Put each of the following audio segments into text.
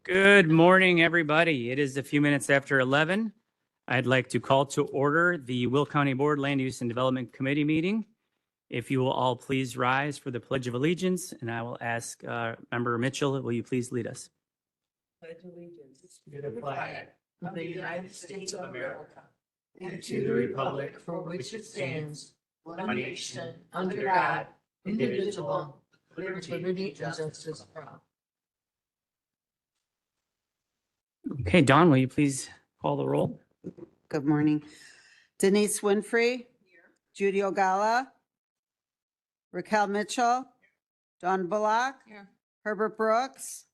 Good morning, everybody. It is a few minutes after 11. I'd like to call to order the Will County Board Land Use and Development Committee meeting. If you will all please rise for the Pledge of Allegiance, and I will ask Member Mitchell, will you please lead us? Pledge allegiance to the flag of the United States of America and to the republic for which it stands, one nation, under God, indivisible, with liberty and justice for all. Okay, Dawn, will you please call the roll? Good morning. Denise Winfrey. Judy Ogala. Raquel Mitchell. Dawn Bullock. Herbert Brooks.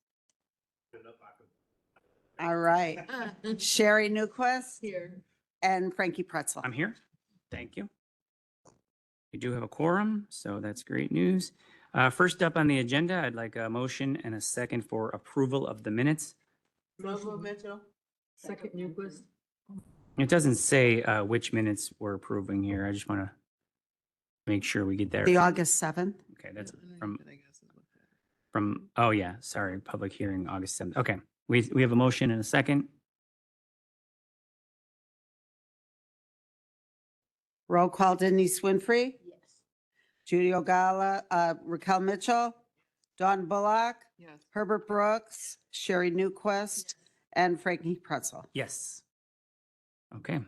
All right. Sherry Newquist. Here. And Frankie Pretzel. I'm here. Thank you. We do have a quorum, so that's great news. First up on the agenda, I'd like a motion and a second for approval of the minutes. Motion Mitchell. Second Newquist. It doesn't say which minutes we're approving here. I just want to make sure we get there. The August 7th. Okay, that's from, oh yeah, sorry, public hearing, August 7th. Okay, we have a motion and a second. Roll call Denise Winfrey. Yes. Judy Ogala, Raquel Mitchell. Dawn Bullock. Yes. Herbert Brooks. Sherry Newquist. And Frankie Pretzel. Yes. Okay.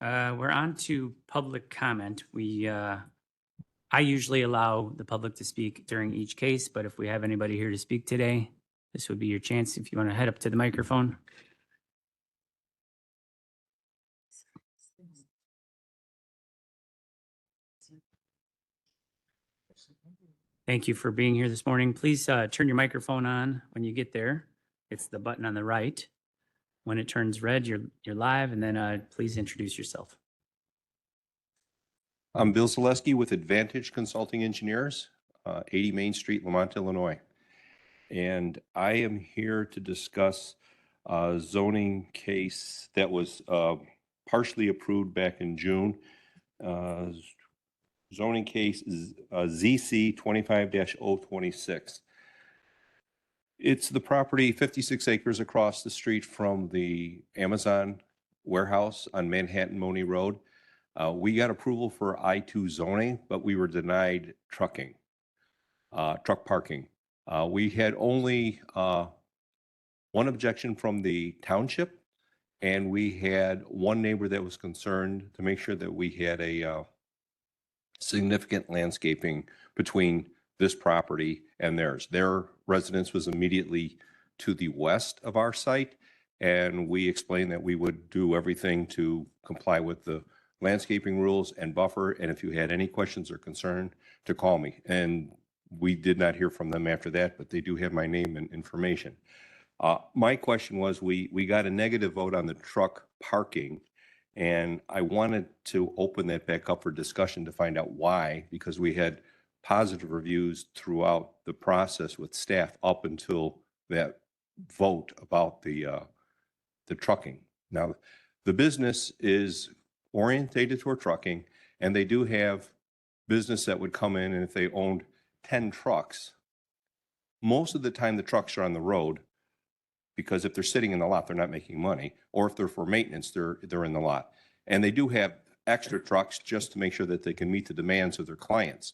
We're on to public comment. I usually allow the public to speak during each case, but if we have anybody here to speak today, this would be your chance if you want to head up to the microphone. Thank you for being here this morning. Please turn your microphone on when you get there. It's the button on the right. When it turns red, you're live, and then please introduce yourself. I'm Bill Zaleski with Advantage Consulting Engineers, 80 Main Street, Lamont, Illinois. And I am here to discuss a zoning case that was partially approved back in June. Zoning case is ZC 25-026. It's the property 56 acres across the street from the Amazon warehouse on Manhattan Money Road. We got approval for I-2 zoning, but we were denied truck parking. We had only one objection from the township, and we had one neighbor that was concerned to make sure that we had a significant landscaping between this property and theirs. Their residence was immediately to the west of our site, and we explained that we would do everything to comply with the landscaping rules and buffer, and if you had any questions or concern, to call me. And we did not hear from them after that, but they do have my name and information. My question was, we got a negative vote on the truck parking, and I wanted to open that back up for discussion to find out why, because we had positive reviews throughout the process with staff up until that vote about the trucking. Now, the business is orientated toward trucking, and they do have business that would come in, and if they owned 10 trucks, most of the time the trucks are on the road, because if they're sitting in the lot, they're not making money, or if they're for maintenance, they're in the lot. And they do have extra trucks just to make sure that they can meet the demands of their clients.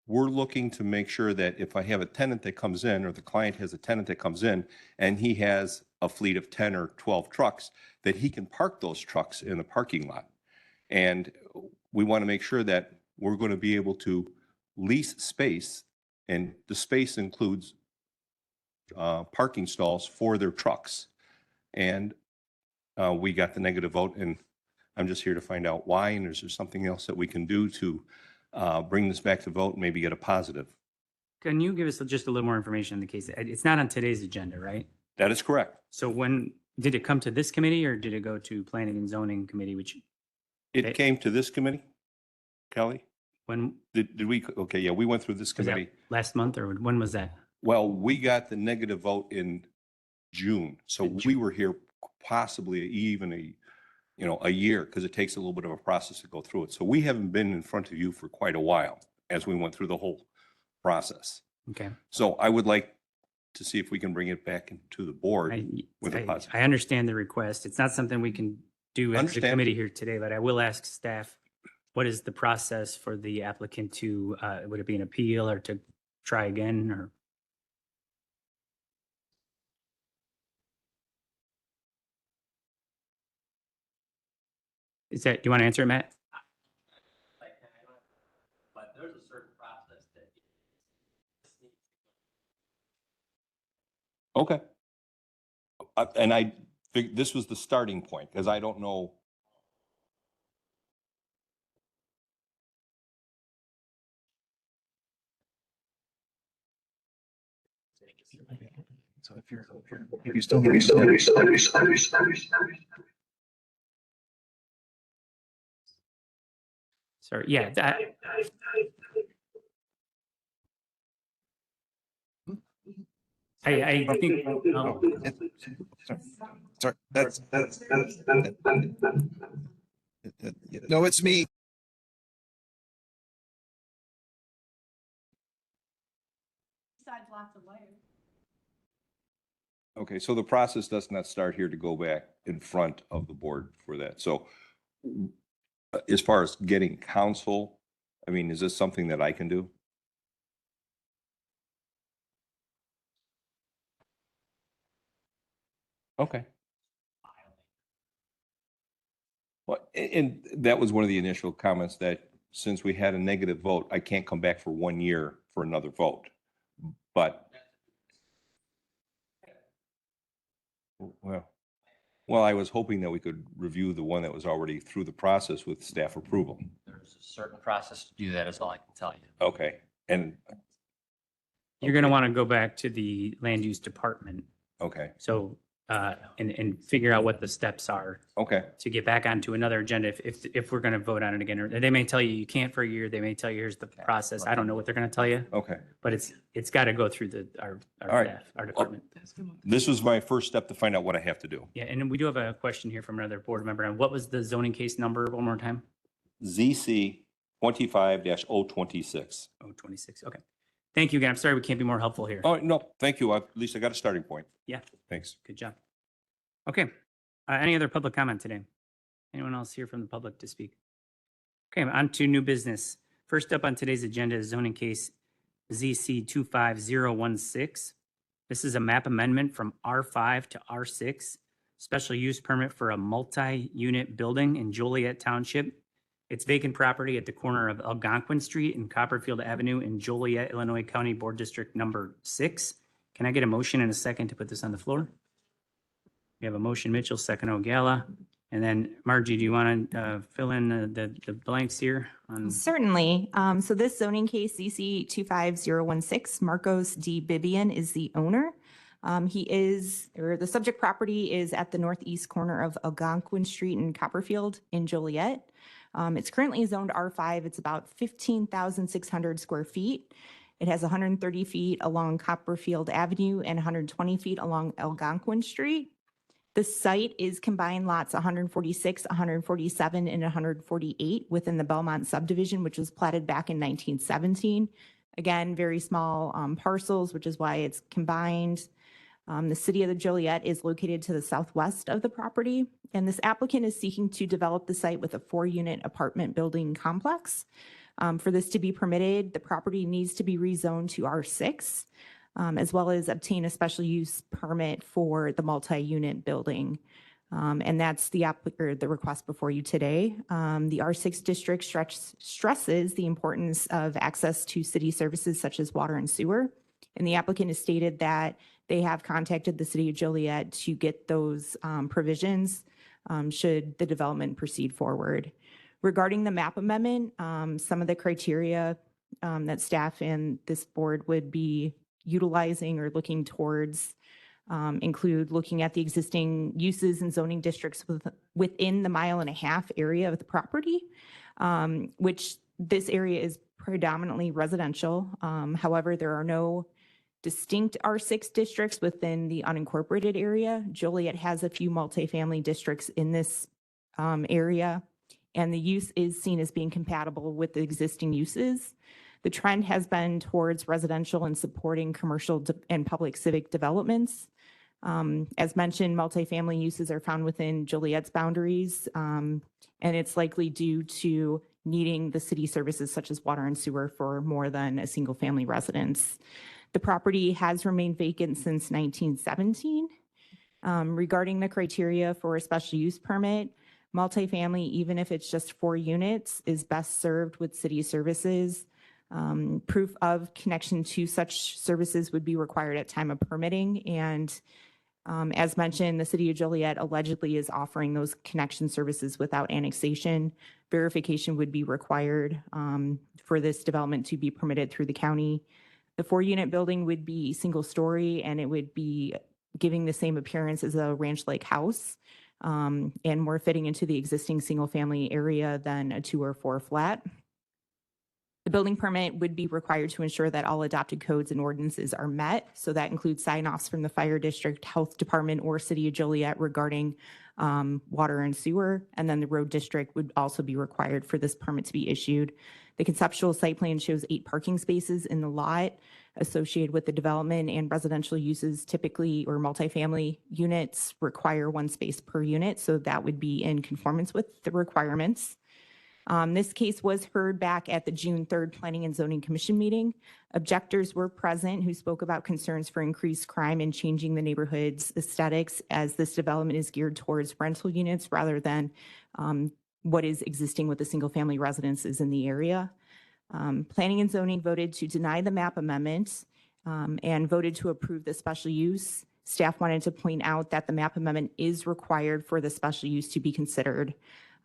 We're looking to make sure that if I have a tenant that comes in, or the client has a tenant that comes in, and he has a fleet of 10 or 12 trucks, that he can park those trucks in the parking lot. And we want to make sure that we're going to be able to lease space, and the space includes parking stalls for their trucks. And we got the negative vote, and I'm just here to find out why, and is there something else that we can do to bring this back to vote and maybe get a positive? Can you give us just a little more information on the case? It's not on today's agenda, right? That is correct. So when did it come to this committee, or did it go to Planning and Zoning Committee, which It came to this committee, Kelly? when Did we, okay, yeah, we went through this was that, committee. last month, or when was that? Well, we got the negative vote in June, so In we June. were here possibly even a year, because it takes a little bit of a process to go through it. So we haven't been in front of you for quite a while as we went through the whole process. Okay. So I would like to see if we can bring it back into the board. with a positive. I understand the request. It's not something we can do as a Understand. committee here today, but I will ask staff, what is the process for the applicant to, would it be an appeal or to try again or? Is that, do you want to answer it, Matt? But there's a certain process that. Okay. And I think this was the starting point, because I don't know. So if you still need. Sorry, yeah, that, I think, Oh, sorry, that's. No, it's me. Besides lots of layers. Okay, so the process does not start here to go back in front of the board for that. So as far as getting counsel, I mean, is this something that I can do? Okay. Well, and that was one of the initial comments, that since we had a negative vote, I can't come back for 1 year for another vote. But well, I was hoping that we could review the one that was already through the process with staff approval. There's a certain process to do that, is all I can tell you. Okay, and, you're going to want to go back to the land use department. okay, So, and figure out what the steps are okay, to get back onto another agenda if we're going to vote on it again. Or they may tell you can't for a year. They may tell you here's the process. I don't know what they're going to tell you, okay. but it's got to go through our All right. staff, our department. This was my first step to find out what I have to do. Yeah, and then we do have a question here from another board member. And what was the zoning case number one more time? ZC 25-026. Oh, 26. Okay. Thank you again. I'm sorry we can't be more helpful here. Oh, no, thank you. At least I got a starting point. Yeah. Thanks. Good job. Okay. Any other public comment today? Anyone else here from the public to speak? Okay, on to new business. First up on today's agenda is zoning case ZC 25016. This is a map amendment from R5 to R6, special use permit for a multi-unit building in Joliet Township. It's vacant property at the corner of Algonquin Street and Copperfield Avenue in Joliet, Illinois County Board District Number 6. Can I get a motion and a second to put this on the floor? We have a motion, Mitchell, second O'Gala. And then Margie, do you want to fill in the blanks here? Certainly. So this zoning case, ZC 25016, Marcos D. Bibian is the owner. The subject property is at the northeast corner of Algonquin Street and Copperfield in Joliet. It's currently zoned R5. It's about 15,600 square feet. It has 130 feet along Copperfield Avenue and 120 feet along Algonquin Street. The site is combined lots 146, 147, and 148 within the Belmont subdivision, which was platted back in 1917. Again, very small parcels, which is why it's combined. The city of the Joliet is located to the southwest of the property, and this applicant is seeking to develop the site with a 4-unit apartment building complex. For this to be permitted, the property needs to be rezoned to R6, as well as obtain a special use permit for the multi-unit building. And that's the request before you today. The R6 district stresses the importance of access to city services such as water and sewer. And the applicant has stated that they have contacted the city of Joliet to get those provisions should the development proceed forward. Regarding the map amendment, some of the criteria that staff and this board would be utilizing or looking towards include looking at the existing uses and zoning districts within the 1.5 mile area of the property, which this area is predominantly residential. However, there are no distinct R6 districts within the unincorporated area. Joliet has a few multifamily districts in this area, and the use is seen as being compatible with the existing uses. The trend has been towards residential and supporting commercial and public civic developments. As mentioned, multifamily uses are found within Joliet's boundaries, and it's likely due to needing the city services such as water and sewer for more than a single-family residence. The property has remained vacant since 1917. Regarding the criteria for a special use permit, multifamily, even if it's just 4 units, is best served with city services. Proof of connection to such services would be required at time of permitting. And as mentioned, the city of Joliet allegedly is offering those connection services without annexation. Verification would be required for this development to be permitted through the county. The 4-unit building would be single story, and it would be giving the same appearance as a ranch-like house, and more fitting into the existing single-family area than a 2 or 4 flat. The building permit would be required to ensure that all adopted codes and ordinances are met. So that includes sign-offs from the fire district, health department, or city of Joliet regarding water and sewer. And then the road district would also be required for this permit to be issued. The conceptual site plan shows 8 parking spaces in the lot associated with the development, and residential uses typically, or multifamily units, require 1 space per unit. So that would be in conformance with the requirements. This case was heard back at the June 3rd Planning and Zoning Commission meeting. Objectors were present who spoke about concerns for increased crime and changing the neighborhood's aesthetics, as this development is geared towards rental units rather than what is existing with the single-family residences in the area. Planning and Zoning voted to deny the map amendment and voted to approve the special use. Staff wanted to point out that the map amendment is required for the special use to be considered,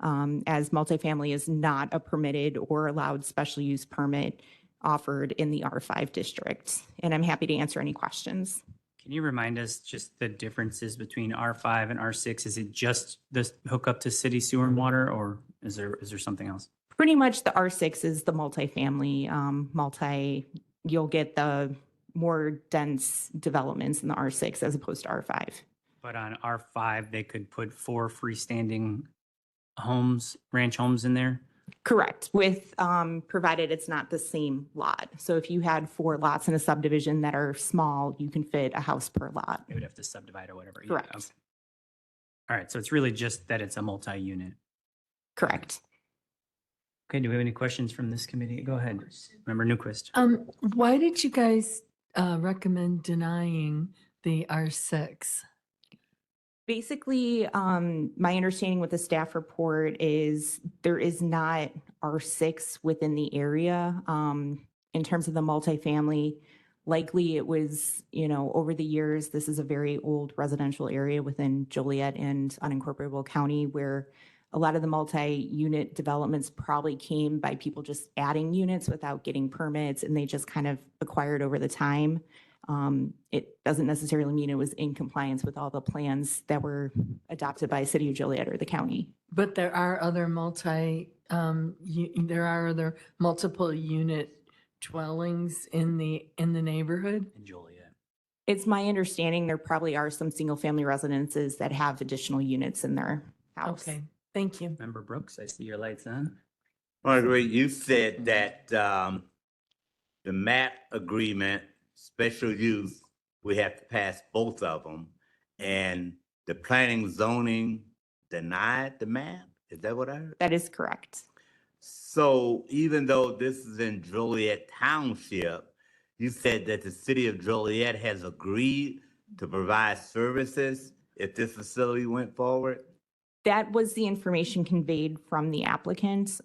as multifamily is not a permitted or allowed special use permit offered in the R5 district. And I'm happy to answer any questions. Can you remind us just the differences between R5 and R6? Is it just the hookup to city sewer and water, or is there something else? Pretty much the R6 is the multifamily, you'll get the more dense developments in the R6 as opposed to R5. But on R5, they could put 4 freestanding homes, ranch homes in there? Correct, with, provided it's not the same lot. So if you had 4 lots in a subdivision that are small, you can fit a house per lot. They would have to subdivide or whatever. Yeah, Correct. okay. All right, so it's really just that it's a multi-unit. Correct. Okay, do we have any questions from this committee? Go ahead. Member Newquist. Why did you guys recommend denying the R6? Basically, my understanding with the staff report is there is not R6 within the area. In terms of the multifamily, likely it was, over the years, this is a very old residential area within Joliet and unincorporatable county, where a lot of the multi-unit developments probably came by people just adding units without getting permits, and they just kind of acquired over the time. It doesn't necessarily mean it was in compliance with all the plans that were adopted by City of Joliet or the county. But there are other multiple unit dwellings in the neighborhood? In Joliet. It's my understanding there probably are some single-family residences that have additional units in their house. Okay, thank you. Member Brooks, I see your lights on. Marguerite, you said that the map agreement, special use, we have to pass both of them. And the planning zoning denied the map? Is that what I heard? That is correct. So even though this is in Joliet Township, you said that the city of Joliet has agreed to provide services if this facility went forward? That was the information conveyed from the applicant.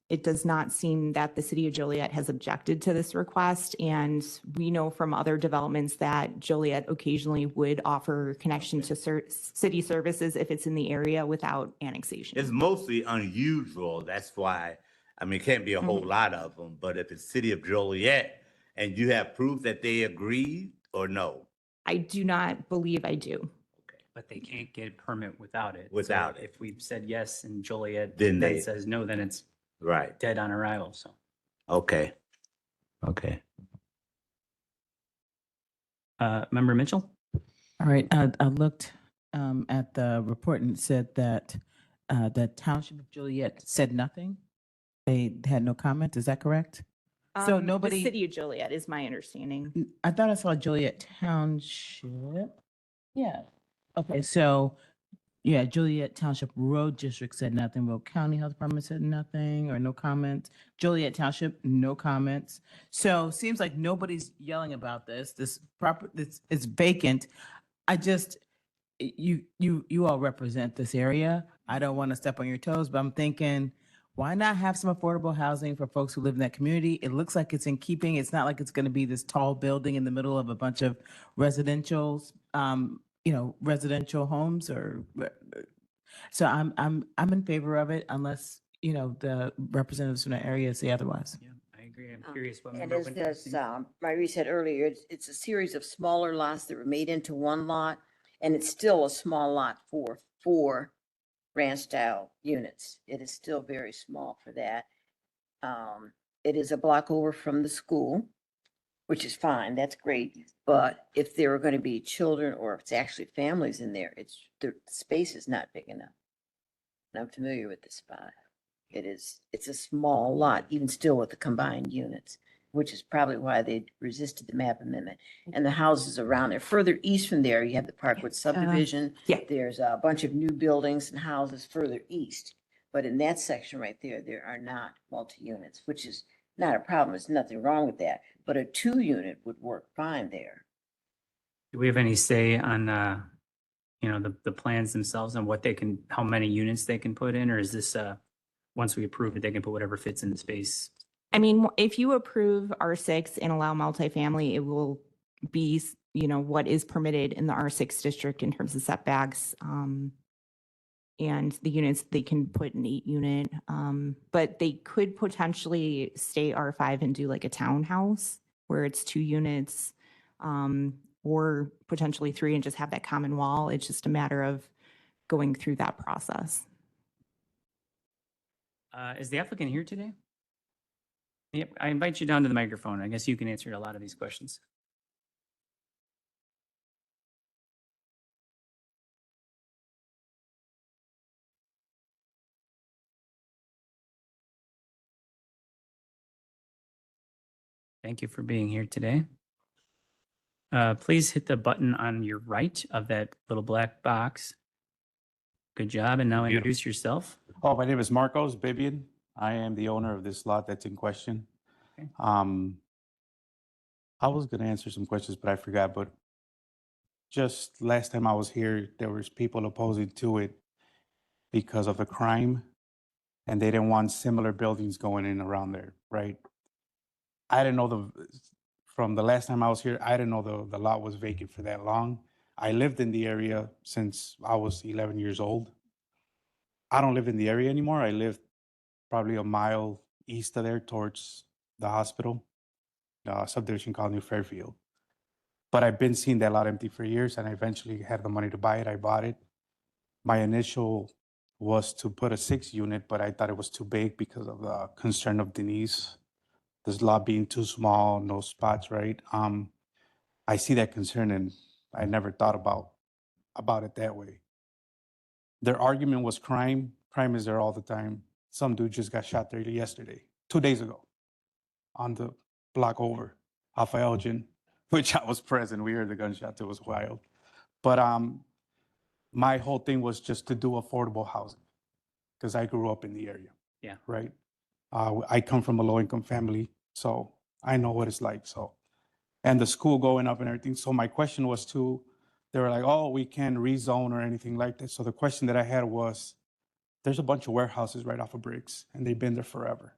It does not seem that the City of Joliet has objected to this request, and we know from other developments that Joliet occasionally would offer connection to city services if it's in the area without annexation. It's mostly unusual. That's why, it can't be a whole lot of them, but if it's city of Joliet and you have proof that they agreed or no? I do not believe I do. But they can't get a permit without it. Without So it. If we've said yes and Joliet Then then they- says no, then it's Right. dead on arrival, so. Okay. Member Mitchell? All right, I looked at the report and it said that the Township of Joliet said nothing. They had no comment. Is that correct? So The nobody, city of Joliet is my understanding. I thought I saw Joliet Township. Yeah. Okay, so, yeah, Joliet Township Road District said nothing. Will County Health Department said nothing or no comments. Joliet Township, no comments. So seems like nobody's yelling about this. This proper, it's vacant. I just, you all represent this area. I don't want to step on your toes, but I'm thinking, why not have some affordable housing for folks who live in that community? It looks like it's in keeping. It's not like it's going to be this tall building in the middle of a bunch of residentials, residential homes or, so I'm in favor of it unless, the representatives from the area say otherwise. Yeah, I agree. I'm curious what And member. as Marie said earlier, it's a series of smaller lots that were made into one lot, and it's still a small lot for four ranch style units. It is still very small for that. It is a block over from the school, which is fine. That's great. But if there are going to be children or if it's actually families in there, the space is not big enough. And I'm familiar with the spot. It's a small lot, even still with the combined units, which is probably why they resisted the map amendment. And the houses around there, further east from there, you have the Parkwood subdivision. yeah. There's a bunch of new buildings and houses further east. But in that section right there, there are not multi-units, which is not a problem. There's nothing wrong with that. But a 2-unit would work fine there. Do we have any say on, the plans themselves and how many units they can put in? Or is this, once we approve it, they can put whatever fits in the space? I mean, if you approve R6 and allow multifamily, it will be, what is permitted in the R6 district in terms of setbacks. And the units, they can put an 8-unit, but they could potentially stay R5 and do like a townhouse where it's 2 units, or potentially 3 and just have that common wall. It's just a matter of going through that process. Is the applicant here today? Yep, I invite you down to the microphone. I guess you can answer a lot of these questions. Thank you for being here today. Please hit the button on your right of that little black box. Good job. And now introduce yourself. Oh, my name is Marcos Bibian. I am the owner of this lot that's in question. Okay. I was going to answer some questions, but I forgot. But just last time I was here, there was people opposing to it because of the crime, and they didn't want similar buildings going in around there, right? I didn't know from the last time I was here, I didn't know the lot was vacant for that long. I lived in the area since I was 11 years old. I don't live in the area anymore. I live probably a mile east of there towards the hospital, subdivision called New Fairfield. But I've been seeing that lot empty for years, and I eventually had the money to buy it. I bought it. My initial was to put a 6-unit, but I thought it was too big because of the concern of Denise. This lot being too small, no spots, right? I see that concern, and I never thought about it that way. Their argument was crime. Crime is there all the time. Some dude just got shot there yesterday, 2 days ago, on the block over off of Elgin, which I was present. We heard the gunshot. It was wild. But my whole thing was just to do affordable housing because I grew up in the area. Yeah. Right. I come from a low-income family, so I know what it's like. So, and the school going up and everything. So my question was they were like, oh, we can't rezone or anything like that. So the question that I had was, there's a bunch of warehouses right off of Briggs, and they've been there forever.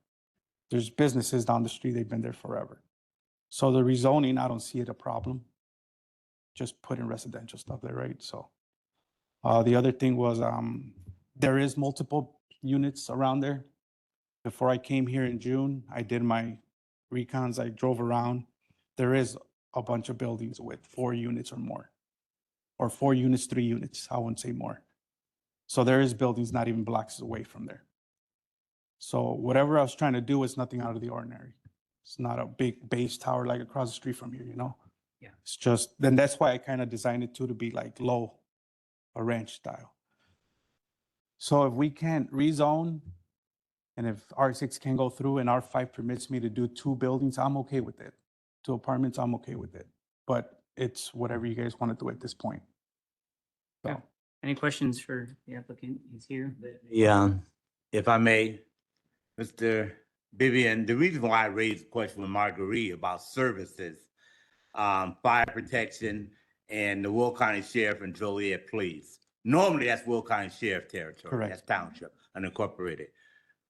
There's businesses down the street, they've been there forever. So the rezoning, I don't see it a problem. Just putting residential stuff there, right? So the other thing was there is multiple units around there. Before I came here in June, I did my recons, I drove around. There is a bunch of buildings with 4 units or more, or 4 units, 3 units, I wouldn't say more. So there is buildings not even blocks away from there. So whatever I was trying to do is nothing out of the ordinary. It's not a big base tower like across the street from here, Yeah. It's just, then that's why I kind of designed it to be like low, a ranch style. So if we can't rezone And if R6 can go through and R5 permits me to do 2 buildings, I'm okay with it. 2 apartments, I'm okay with it. But it's whatever you guys want to do at this point. So, Yeah. Any questions for the applicant? He's here. Yeah, if I may, Mr. Vivian, the reason why I raised the question with Marguerite about services, fire protection and the Will County Sheriff and Joliet Police. Normally, that's Will County Sheriff territory. Correct. That's township, unincorporated.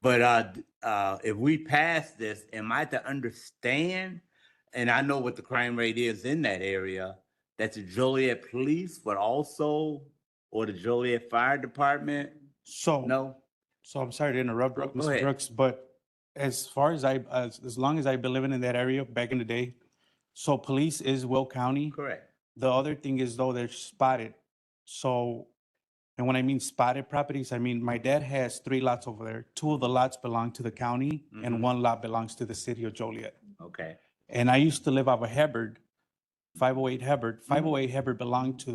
But if we pass this, am I to understand, and I know what the crime rate is in that area, that the Joliet Police, but also, or the Joliet Fire Department? so, No? so I'm sorry to interrupt, Go Mr. ahead. Brooks, but as far as as long as I've been living in that area back in the day, so police is Will County. Correct. The other thing is though, they're spotted. So, and when I mean spotted properties, I mean, my dad has 3 lots over there. 2 of the lots belong to the county Mhm. and 1 lot belongs to the city of Joliet. Okay. And I used to live off of Hubbard, 508 Hubbard. Mm-hmm. 508 Hubbard belonged to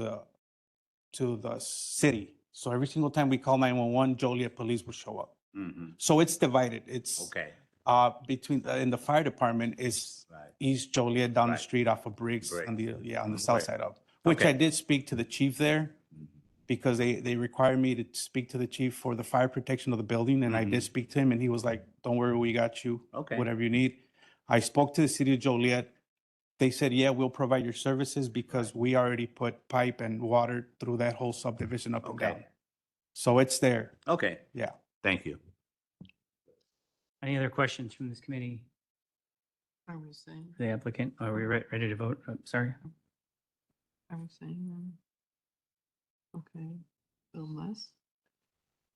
the city. So every single time we call 911, Joliet police would show up. Mhm. So it's divided. It's Okay. between, in the fire department is Right. East Joliet down the Right. street off of Briggs Briggs. on the south Right. side of, which I Okay. did speak to the chief there Mhm. because they required me to speak to the chief for the fire protection of the building. And I did Mhm. speak to him and he was like, don't worry, we got you. Okay. Whatever you need. I spoke to the city of Joliet. They said, yeah, we'll provide your services because we already put pipe and water through that whole subdivision up and down. Okay. So it's there. Okay. Yeah. Thank you. Any other questions from this committee? Are we saying, The applicant, are we ready to vote? Sorry. okay, bill less?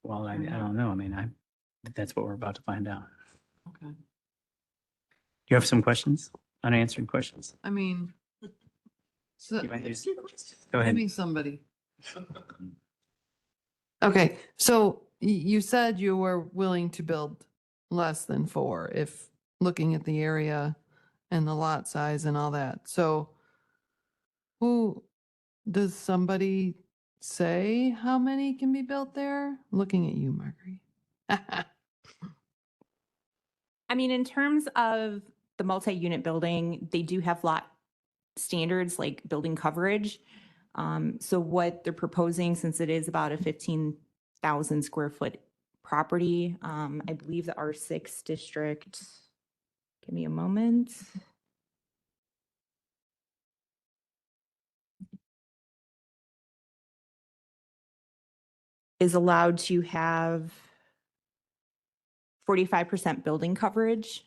Well, I don't know. I mean, that's what we're about to find out. Okay. You have some questions? Unanswered questions? I mean, so, You might just- Go ahead. maybe somebody. Okay, so you said you were willing to build less than 4 if looking at the area and the lot size and all that. So does somebody say how many can be built there? Looking at you, Marguerite. I mean, in terms of the multi-unit building, they do have lot standards like building coverage. So what they're proposing, since it is about a 15,000 square foot property, I believe the R6 district, give me a moment. Is allowed to have 45% building coverage.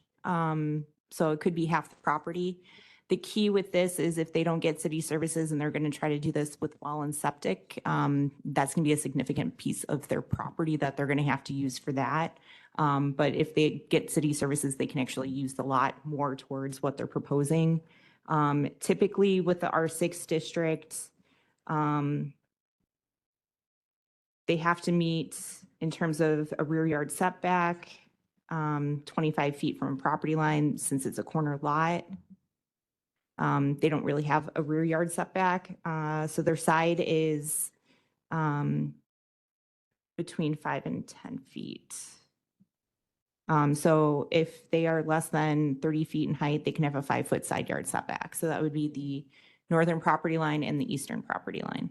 So it could be half the property. The key with this is if they don't get city services and they're going to try to do this with well and septic, that's going to be a significant piece of their property that they're going to have to use for that. But if they get city services, they can actually use the lot more towards what they're proposing. Typically with the R6 district, they have to meet in terms of a rear yard setback, 25 feet from a property line since it's a corner lot. They don't really have a rear yard setback. So their side is between 5 and 10 feet. So if they are less than 30 feet in height, they can have a 5-foot side yard setback. So that would be the northern property line and the eastern property line.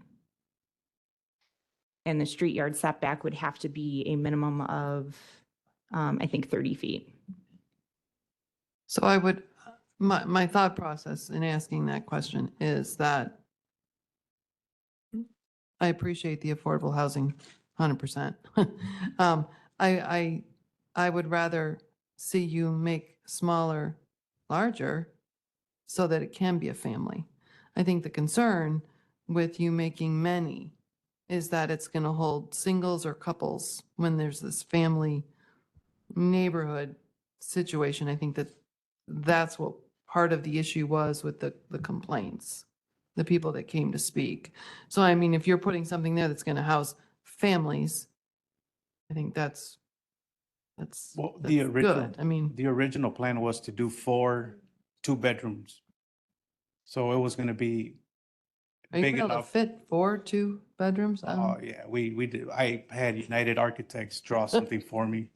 And the street yard setback would have to be a minimum of, I think, 30 feet. So my thought process in asking that question is that I appreciate the affordable housing 100%. I would rather see you make smaller, larger so that it can be a family. I think the concern with you making many is that it's going to hold singles or couples when there's this family neighborhood situation. I think that's what part of the issue was with the complaints, the people that came to speak. So, I mean, if you're putting something there that's going to house families, I think that's Well, good. I mean, the original plan was to do 4 2-bedrooms. So it was going to be are you big able to enough. fit 4 2-bedrooms? Oh, yeah, we did. I had United Architects draw something for me.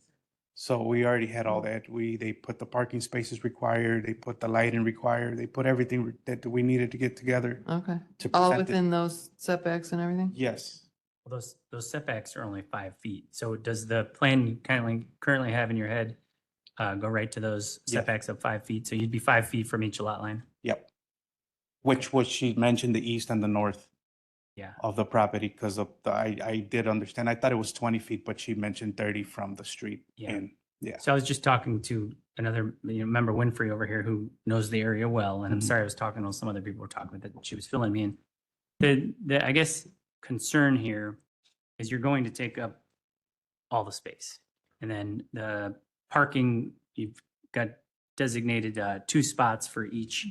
So we already had all that. They put the parking spaces required, they put the lighting required, they put everything that we needed to get together Okay. to All present it. within those setbacks and everything? Yes. Well, those setbacks are only 5 feet. So does the plan you currently have in your head go right to those Yeah. setbacks of 5 feet? So you'd be 5 feet from each lot line? Yep. Which was, she mentioned the east and the north Yeah. of the property because of the, I did understand. I thought it was 20 feet, but she mentioned 30 from the street. Yeah. And yeah. So I was just talking to another, member Winfrey over here who knows the area well, and I'm Mhm. sorry, I was talking to some other people were talking with that she was filling me in. The I guess concern here is you're going to take up all the space. And then the parking, you've got designated 2 spots for each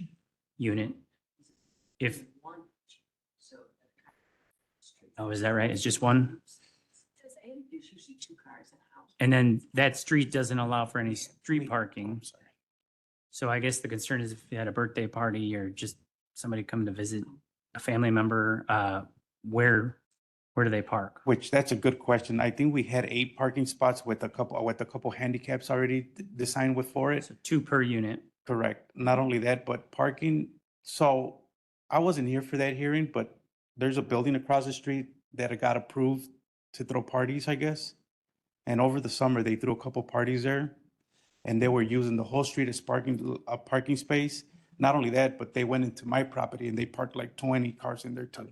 unit. If, oh, is that right? It's just one? And then that street doesn't allow for any street parking. I'm sorry. So I guess the concern is if you had a birthday party or just somebody come to visit a family member, where do they park? Which, that's a good question. I think we had 8 parking spots with a couple handicaps already designed with for it. So 2 per unit. Correct. Not only that, but parking. So I wasn't here for that hearing, but there's a building across the street that got approved to throw parties, I guess. And over the summer, they threw a couple parties there, and they were using the whole street as a parking space. Not only that, but they went into my property and they parked like 20 cars in there too.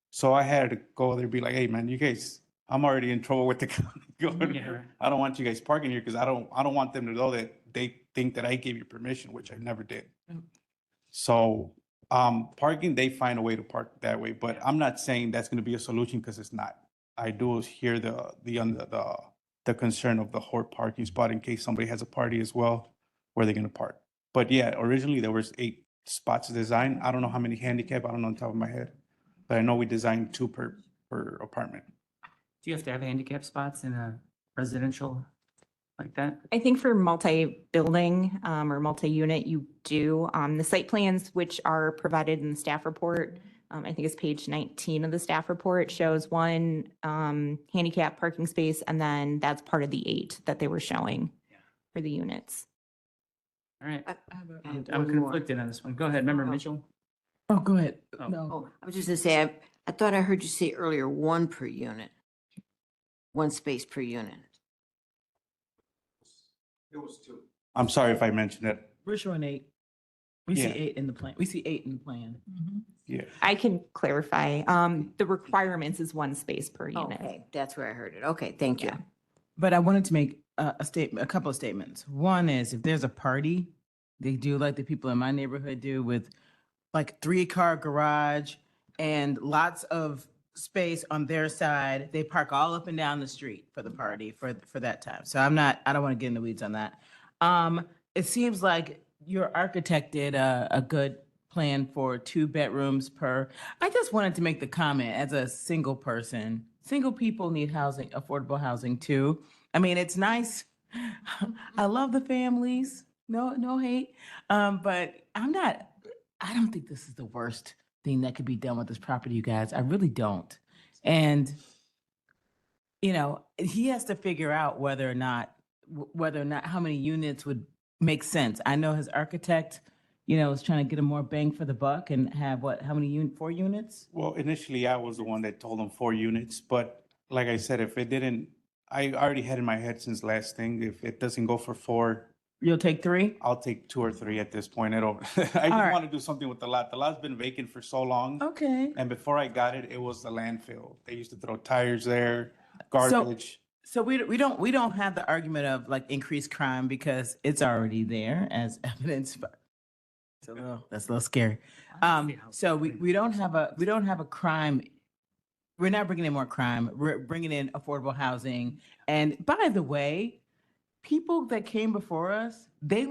So I had to go there and be like, hey, man, you guys, I'm already in trouble with the county. Yeah, right. I don't want you guys parking here because I don't want them to know that they think that I gave you permission, which I never did. So parking, they find a way to park that way, but I'm not saying that's going to be a solution because it's not. I do hear the concern of the whole parking spot in case somebody has a party as well, where they're going to park. But yeah, originally there was 8 spots designed. I don't know how many handicap, I don't know on top of my head, but I know we designed 2 per apartment. Do you have to have handicap spots in a residential like that? I think for multi-building or multi-unit, you do. The site plans, which are provided in the staff report, I think it's page 19 of the staff report, shows 1 handicap parking space, and then that's part of the 8 that they were showing for the units. All right. I have I'm one more. conflicted on this one. Go ahead, member Mitchell. Oh, go ahead. Oh. No. Oh, I was just gonna say, I thought I heard you say earlier 1 per unit. 1 space per unit. I'm sorry if I mentioned it. We're showing 8. We see Yeah. 8 in the plan. We see 8 in the plan. Yeah. I can clarify. The requirements is 1 space per unit. Okay, that's where I heard it. Okay, thank you. Yeah. But I wanted to make a couple of statements. One is if there's a party, they do like the people in my neighborhood do with like 3-car garage and lots of space on their side. They park all up and down the street for the party for that time. So I don't want to get in the weeds on that. It seems like your architect did a good plan for 2 bedrooms per. I just wanted to make the comment as a single person, single people need housing, affordable housing too. I mean, it's nice. I love the families. No hate. But I don't think this is the worst thing that could be done with this property, you guys. I really don't. And, he has to figure out whether or not how many units would make sense. I know his architect, is trying to get a more bang for the buck and have how many 4 units? Well, initially I was the one that told them 4 units, but like I said, I already had in my head since last thing, if it doesn't go for 4, You'll take 3? I'll take 2 or 3 at this point. I just right. want to do something with the lot. The lot's been vacant for so long. Okay. And before I got it, it was the landfill. They used to throw tires there, garbage. So we don't have the argument of like increased crime because it's already there as evidence. But that's a little scary. So we don't have a crime. We're not bringing in more crime. We're bringing in affordable housing. And by the way, people that came before us, they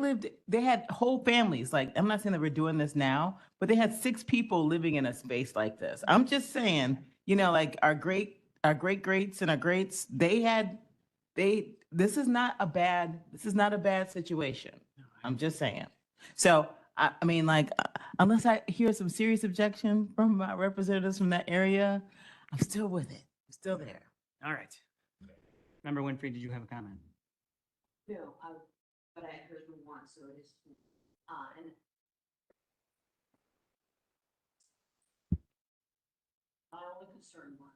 had whole families. Like, I'm not saying that we're doing this now, but they had 6 people living in a space like this. I'm just saying, like our greats and our greats, this is not a bad situation. I'm just saying. So, I mean, like, unless I hear some serious objection from my representatives from that area, I'm still with it. I'm still there. All right. Member Winfrey, did you have a comment? No, but I heard the one, so it is, and. My only concern was.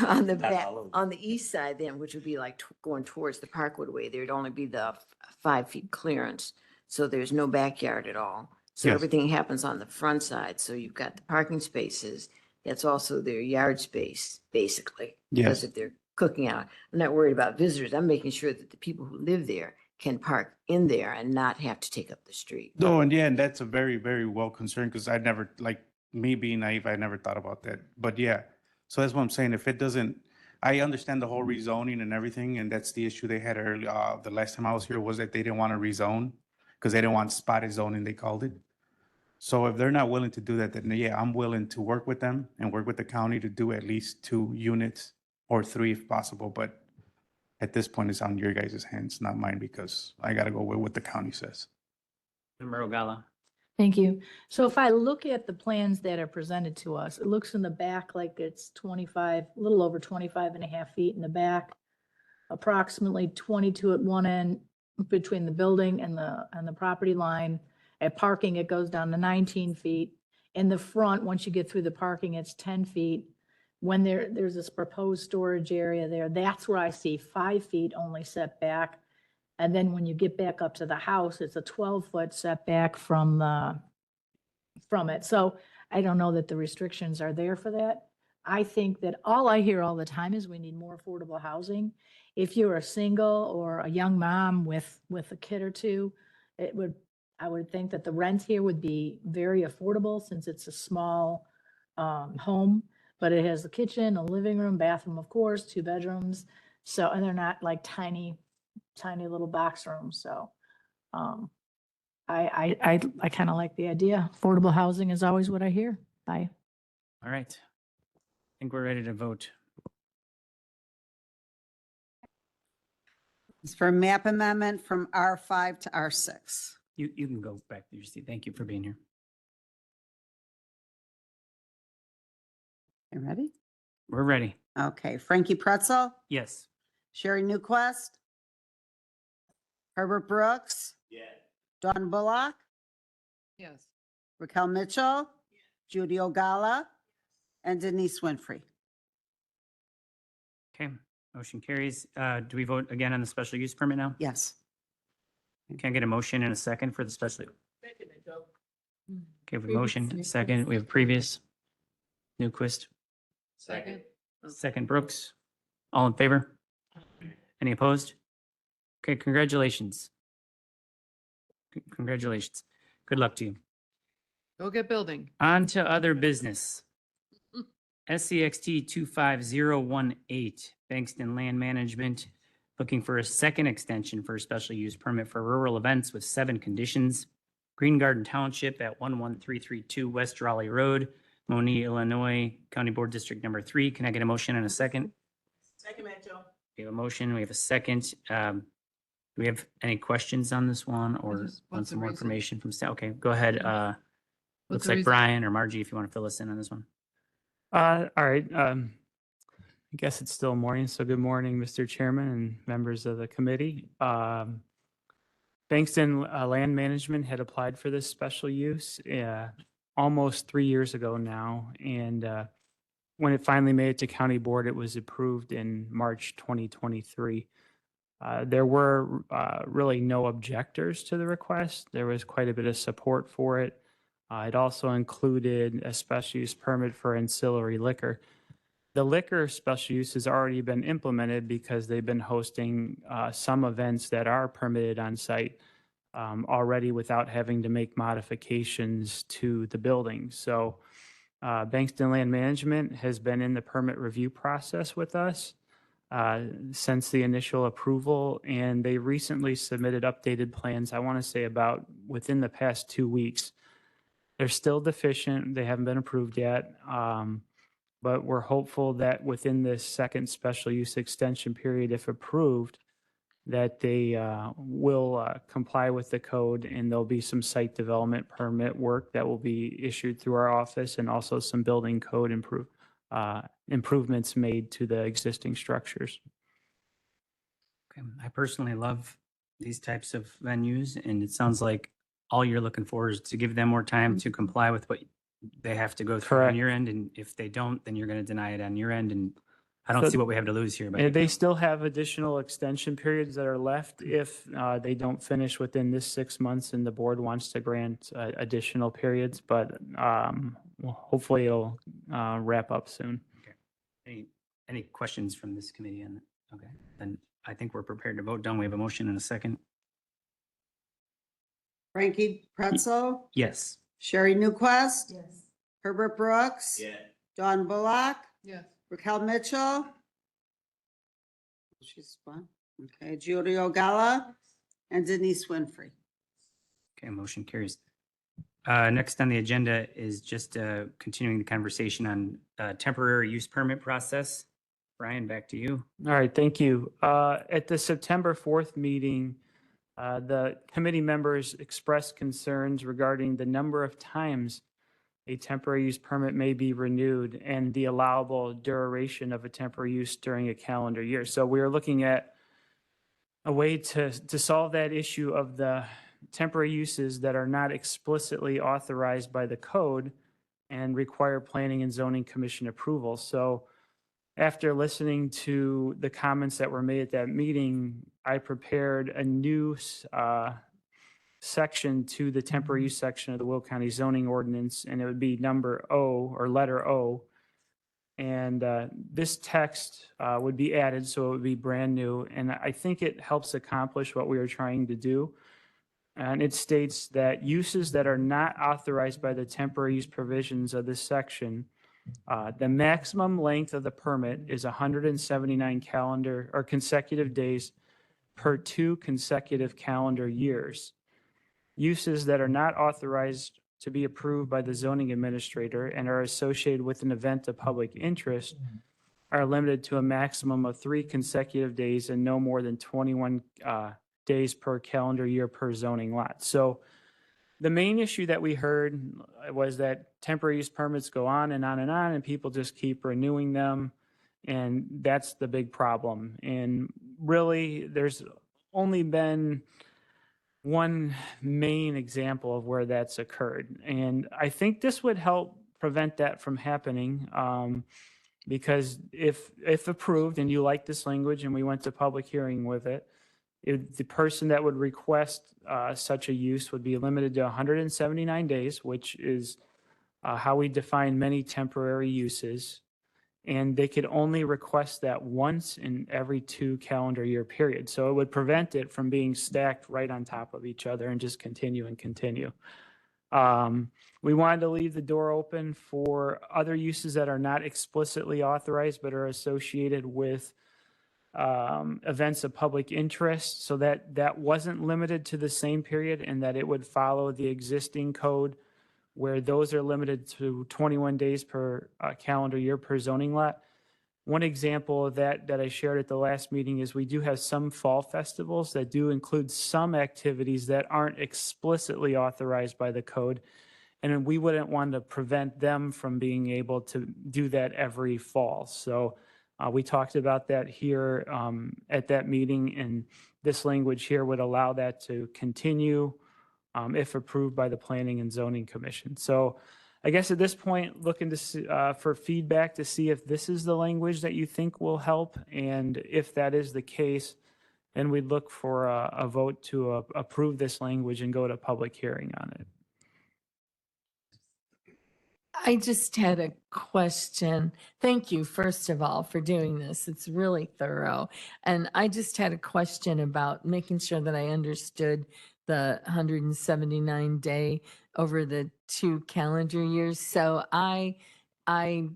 On the back, on the east side then, which would be like going towards the Parkwood Way, there'd only be the 5 feet clearance. So there's no backyard at all. So Yes. everything happens on the front side. So you've got the parking spaces. That's also their yard space, basically. Because Yes. if they're cooking out, I'm not worried about visitors. I'm making sure that the people who live there can park in there and not have to take up the street. No, and yeah, and that's a very, very well concerned because I never, like me being naive, I never thought about that. But yeah, so that's what I'm saying. If it doesn't, I understand the whole rezoning and everything, and that's the issue they had early, the last time I was here was that they didn't want to rezone because they didn't want spotted zoning, they called it. So if they're not willing to do that, then yeah, I'm willing to work with them and work with the county to do at least 2 units or 3 if possible. But at this point, it's on your guys' hands, not mine, because I got to go with what the county says. Member Ogala. Thank you. So if I look at the plans that are presented to us, it looks in the back like it's 25, a little over 25 and a half feet in the back, approximately 22 at one end between the building and the property line. At parking, it goes down to 19 feet. In the front, once you get through the parking, it's 10 feet. When there's this proposed storage area there, that's where I see 5 feet only setback. And then when you get back up to the house, it's a 12-foot setback from it. So I don't know that the restrictions are there for that. I think that all I hear all the time is we need more affordable housing. If you're a single or a young mom with a kid or two, I would think that the rent here would be very affordable since it's a small home, but it has a kitchen, a living room, bathroom, of course, 2 bedrooms. So, and they're not like tiny little box rooms. So I kind of like the idea. Affordable housing is always what I hear. Bye. All right. I think we're ready to vote. It's for map amendment from R5 to R6. You can go back to your seat. Thank you for being here. You ready? We're ready. Okay, Frankie Pretzel, Yes. Sherry Newquist, Herbert Brooks, Yeah. Dawn Bullock, Yes. Raquel Mitchell, Judy Ogala, and Denise Winfrey. Okay. Motion carries. Do we vote again on the special use permit now? Yes. Can I get a motion and a second for the special? Okay, we have a motion, second. We have previous. Newquist, Second. second Brooks. All in favor? Any opposed? Okay, congratulations. Congratulations. Good luck to you. Go get building. On to other business. SCXT 25018, Bankston Land Management, looking for a second extension for a special use permit for rural events with 7 conditions. Green Garden Township at 11332 West Raleigh Road, Moni, Illinois, County Board District Number 3. Can I get a motion and a second? Second, Mitchell. We have a motion, we have a second. Do we have any questions on this one or just- want what's some the more reason? information from staff? Okay, go ahead. What's Looks the like reason? Brian or Margie, if you want to fill us in on this one. All right. I guess it's still morning, so good morning, Mr. Chairman and members of the committee. Bankston Land Management had applied for this special use almost 3 years ago now, and when it finally made it to county board, it was approved in March 2023. There were really no objectors to the request. There was quite a bit of support for it. It also included a special use permit for ancillary liquor. The liquor special use has already been implemented because they've been hosting some events that are permitted on site already without having to make modifications to the building. So Bankston Land Management has been in the permit review process with us since the initial approval, and they recently submitted updated plans, I want to say about within the past 2 weeks. They're still deficient. They haven't been approved yet. But we're hopeful that within this second special use extension period, if approved, that they will comply with the code, and there'll be some site development permit work that will be issued through our office, and also some building code improvements made to the existing structures. Okay. I personally love these types of venues, and it sounds like all you're looking for is to give them more time to comply with what they have to go through on Correct. your end. And if they don't, then you're going to deny it on your end. And I don't So- see what we have to lose here. And But they still have additional extension periods that are left if they don't finish within this 6 months and the board wants to grant additional periods. But well, hopefully it'll wrap up soon. any questions from this committee on that? Okay, then I think we're prepared to vote. Done. We have a motion and a second. Frankie Pretzel, Yes. Sherry Newquist, Yes. Herbert Brooks, Yeah. Dawn Bullock, Yes. Raquel Mitchell. She's one. Okay, Judy Ogala and Denise Winfrey. Okay, motion carries. Next on the agenda is just continuing the conversation on temporary use permit process. Brian, back to you. All right, thank you. At the September 4th meeting, the committee members expressed concerns regarding the number of times a temporary use permit may be renewed and the allowable duration of a temporary use during a calendar year. So we are looking at a way to solve that issue of the temporary uses that are not explicitly authorized by the code and require planning and zoning commission approval. So after listening to the comments that were made at that meeting, I prepared a new section to the temporary use section of the Will County zoning ordinance, and it would be number O or letter O. And this text would be added, so it would be brand new. And I think it helps accomplish what we are trying to do. And it states that uses that are not authorized by the temporary use provisions of this section, the maximum length of the permit is 179 calendar or consecutive days per 2 consecutive calendar years. Uses that are not authorized to be approved by the zoning administrator and are associated with an event of public interest are limited to a maximum of 3 consecutive days and no more than 21 days per calendar year per zoning lot. So the main issue that we heard was that temporary use permits go on and on and on, and people just keep renewing them. And that's the big problem. And really, there's only been one main example of where that's occurred. And I think this would help prevent that from happening. Because if approved and you like this language and we went to public hearing with it, the person that would request such a use would be limited to 179 days, which is how we define many temporary uses. And they could only request that once in every 2 calendar year period. So it would prevent it from being stacked right on top of each other and just continue and continue. We wanted to leave the door open for other uses that are not explicitly authorized but are associated with events of public interest, so that wasn't limited to the same period, and that it would follow the existing code where those are limited to 21 days per calendar year per zoning lot. One example of that I shared at the last meeting is we do have some fall festivals that do include some activities that aren't explicitly authorized by the code, and we wouldn't want to prevent them from being able to do that every fall. So we talked about that here at that meeting, and this language here would allow that to continue if approved by the Planning and Zoning Commission. So I guess at this point, looking to see, for feedback to see if this is the language that you think will help. And if that is the case, then we'd look for a vote to approve this language and go to public hearing on it. I just had a question. Thank you, first of all, for doing this. It's really thorough. And I just had a question about making sure that I understood the 179 day over the 2 calendar years. So I'm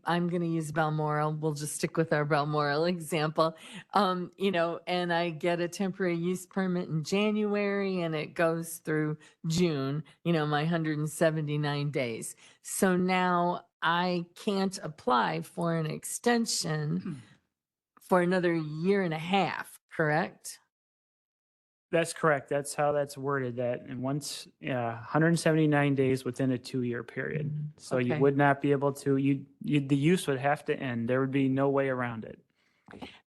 going to use Balmoral. We'll just stick with our Balmoral example. And I get a temporary use permit in January and it goes through June, my 179 days. So now I can't apply for an extension for another year and a half, correct? That's correct. That's how that's worded, that, and once, 179 days within a 2-year period. So you Okay. would not be able to, the use would have to end. There would be no way around it.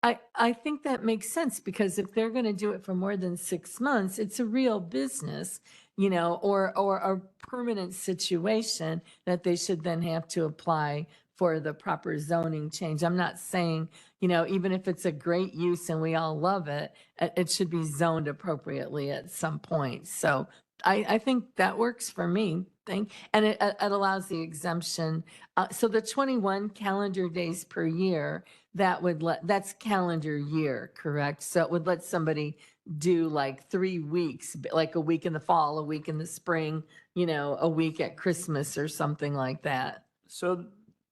I think that makes sense because if they're going to do it for more than 6 months, it's a real business, you know, or a permanent situation that they should then have to apply for the proper zoning change. I'm not saying, you know, even if it's a great use and we all love it, it should be zoned appropriately at some point. So I think that works for me. And it allows the exemption. So the 21 calendar days per year, that's calendar year, correct? So it would let somebody do like 3 weeks, like a week in the fall, a week in the spring, you know, a week at Christmas or something like that. So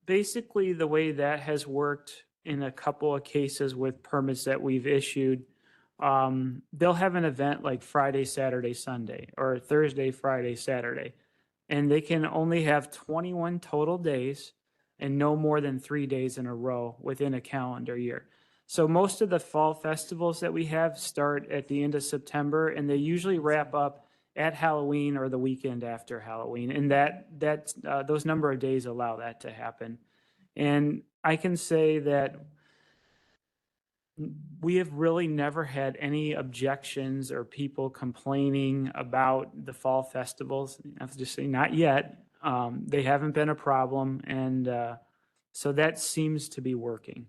basically, the way that has worked in a couple of cases with permits that we've issued, they'll have an event like Friday, Saturday, Sunday, or Thursday, Friday, Saturday. And they can only have 21 total days and no more than 3 days in a row within a calendar year. So most of the fall festivals that we have start at the end of September, and they usually wrap up at Halloween or the weekend after Halloween. And those number of days allow that to happen. And I can say that we have really never had any objections or people complaining about the fall festivals. I have to just say, not yet. They haven't been a problem. And so that seems to be working.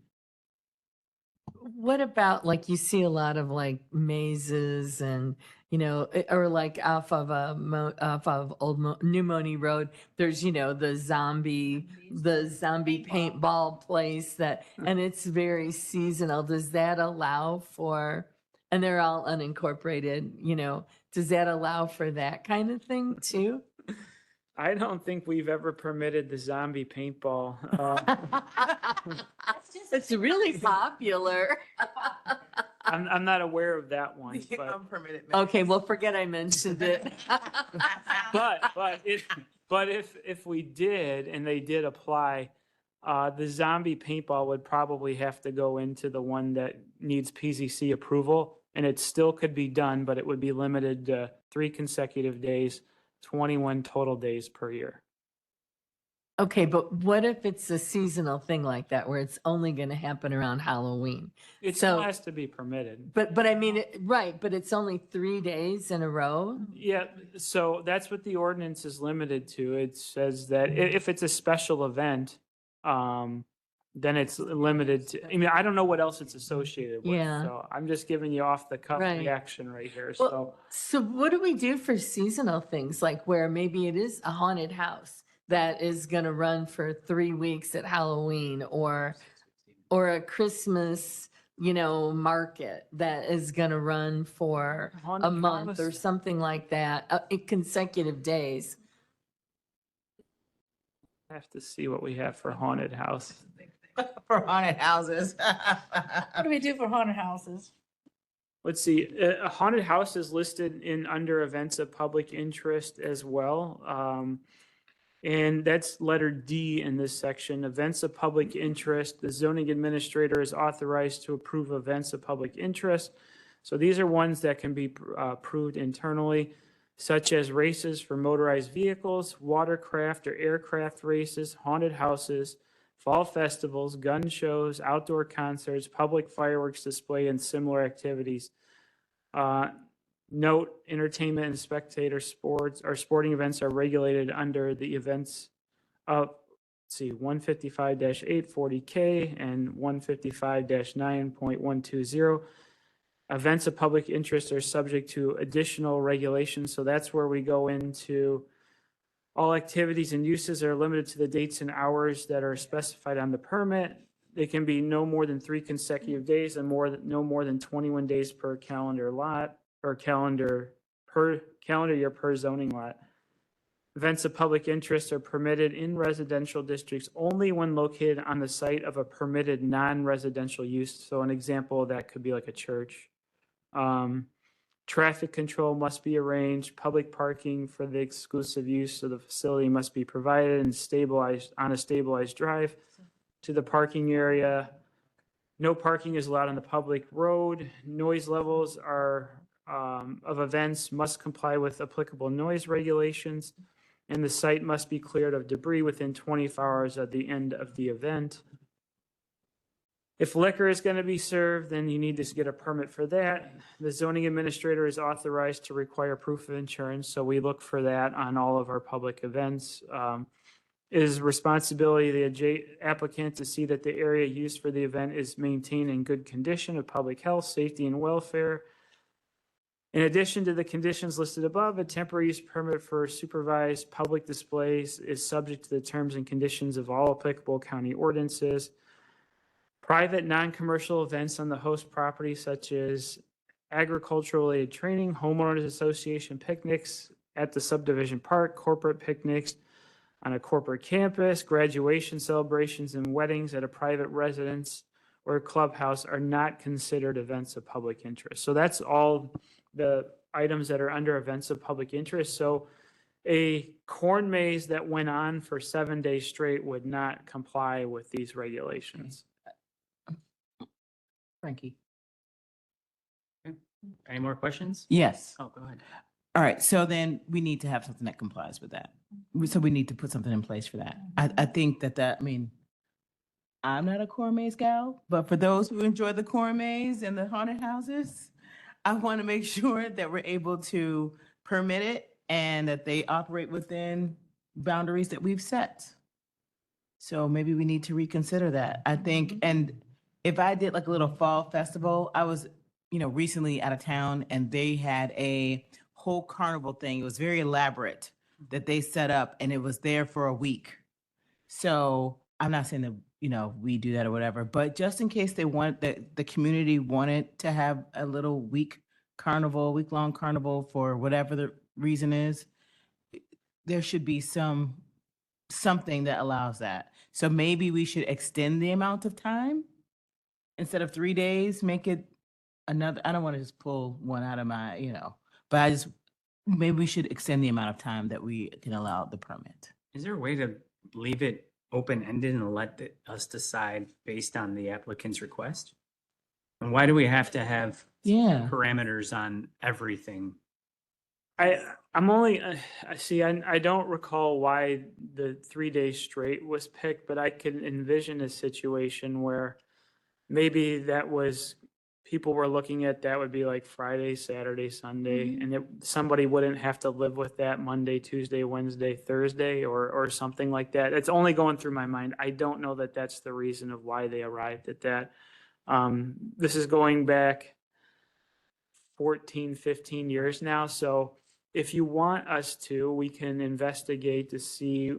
What about like you see a lot of like mazes and, you know, or like off of New Money Road, there's, you know, the zombie paintball place that, and it's very seasonal. Does that allow for, and they're all unincorporated, you know, does that allow for that kind of thing too? I don't think we've ever permitted the zombie paintball. It's really popular. I'm not aware of that one, but Okay, well, forget I mentioned it. but if we did and they did apply, the zombie paintball would probably have to go into the one that needs PZC approval, and it still could be done, but it would be limited to 3 consecutive days, 21 total days per year. Okay, but what if it's a seasonal thing like that where it's only going to happen around Halloween? It still has to be permitted. But I mean, right, but it's only 3 days in a row? Yeah, so that's what the ordinance is limited to. It says that if it's a special event, then it's limited to, I mean, I don't know what else it's associated with. Yeah. So I'm just giving you off the cuff Right. reaction right here. Well, so what do we do for seasonal things, like where maybe it is a haunted house that is going to run for 3 weeks at Halloween, or a Christmas, you know, market that is going to run for a Haunted month or house. something like that, in consecutive days? I have to see what we have for haunted house. For haunted houses. What do we do for haunted houses? Let's see, a haunted house is listed in under events of public interest as well. And that's letter D in this section, events of public interest. The zoning administrator is authorized to approve events of public interest. So these are ones that can be approved internally, such as races for motorized vehicles, watercraft or aircraft races, haunted houses, fall festivals, gun shows, outdoor concerts, public fireworks display, and similar activities. Note, entertainment and spectator sports or sporting events are regulated under the events of, 155-840K and 155-9.120. Events of public interest are subject to additional regulations. So that's where we go into all activities and uses are limited to the dates and hours that are specified on the permit. They can be no more than 3 consecutive days and no more than 21 days per calendar lot or calendar year per zoning lot. Events of public interest are permitted in residential districts only when located on the site of a permitted non-residential use. So an example of that could be like a church. Traffic control must be arranged. Public parking for the exclusive use of the facility must be provided and stabilized on a stabilized drive to the parking area. No parking is allowed on the public road. Noise levels of events must comply with applicable noise regulations, and the site must be cleared of debris within 24 hours at the end of the event. If liquor is going to be served, then you need to get a permit for that. The zoning administrator is authorized to require proof of insurance, so we look for that on all of our public events. It is responsibility of the applicant to see that the area used for the event is maintained in good condition of public health, safety, and welfare. In addition to the conditions listed above, a temporary use permit for supervised public displays is subject to the terms and conditions of all applicable county ordinances. Private non-commercial events on the host property such as agricultural-related training, homeowners association picnics at the subdivision park, corporate picnics on a corporate campus, graduation celebrations and weddings at a private residence or clubhouse are not considered events of public interest. So that's all the items that are under events of public interest. So a corn maze that went on for 7 days straight would not comply with these regulations. Frankie? Any more questions? Yes. Oh, go ahead. All right, so then we need to have something that complies with that. So we need to put something in place for that. I think I mean, I'm not a corn maze gal, but for those who enjoy the corn maze and the haunted houses, I want to make sure that we're able to permit it and that they operate within boundaries that we've set. So maybe we need to reconsider that. I think, and if I did like a little fall festival, I was, recently out of town and they had a whole carnival thing. It was very elaborate that they set up and it was there for a week. So I'm not saying that, we do that or whatever, but just in case they want the community wanted to have a little week-long carnival for whatever the reason is, there should be something that allows that. So maybe we should extend the amount of time instead of 3 days, make it another, I don't want to just pull one out of my, but maybe we should extend the amount of time that we can allow the permit. Is there a way to leave it open-ended and let us decide based on the applicant's request? And why do we have to have parameters on everything? I'm only, I don't recall why the 3 days straight was picked, but I can envision a situation where maybe people were looking at that would be like Friday, Saturday, Sunday, and somebody wouldn't have to live with that Monday, Tuesday, Wednesday, Thursday, or something like that. It's only going through my mind. I don't know that that's the reason of why they arrived at that. This is going back 14, 15 years now. So if you want us to, we can investigate to see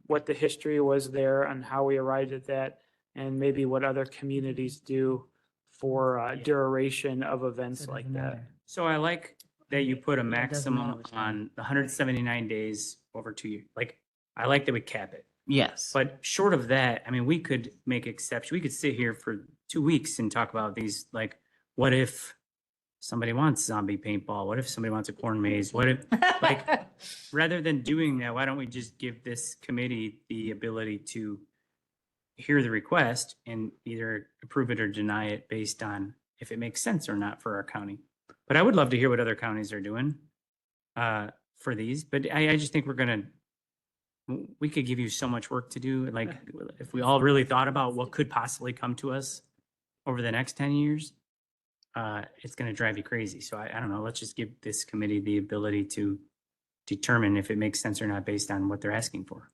what the history was there and how we arrived at that, and maybe what other communities do for duration of events like that. So I like that you put a maximum on the 179 days over 2 years. Like, I like that we cap it. Yes. But short of that, I mean, we could make exceptions. We could sit here for 2 weeks and talk about these, like, what if somebody wants zombie paintball? What if somebody wants a corn maze? What if, like, rather than doing that, why don't we just give this committee the ability to hear the request and either approve it or deny it based on if it makes sense or not for our county? But I would love to hear what other counties are doing for these. But I just think we could give you so much work to do. Like, if we all really thought about what could possibly come to us over the next 10 years, it's going to drive you crazy. So I don't know. Let's just give this committee the ability to determine if it makes sense or not based on what they're asking for.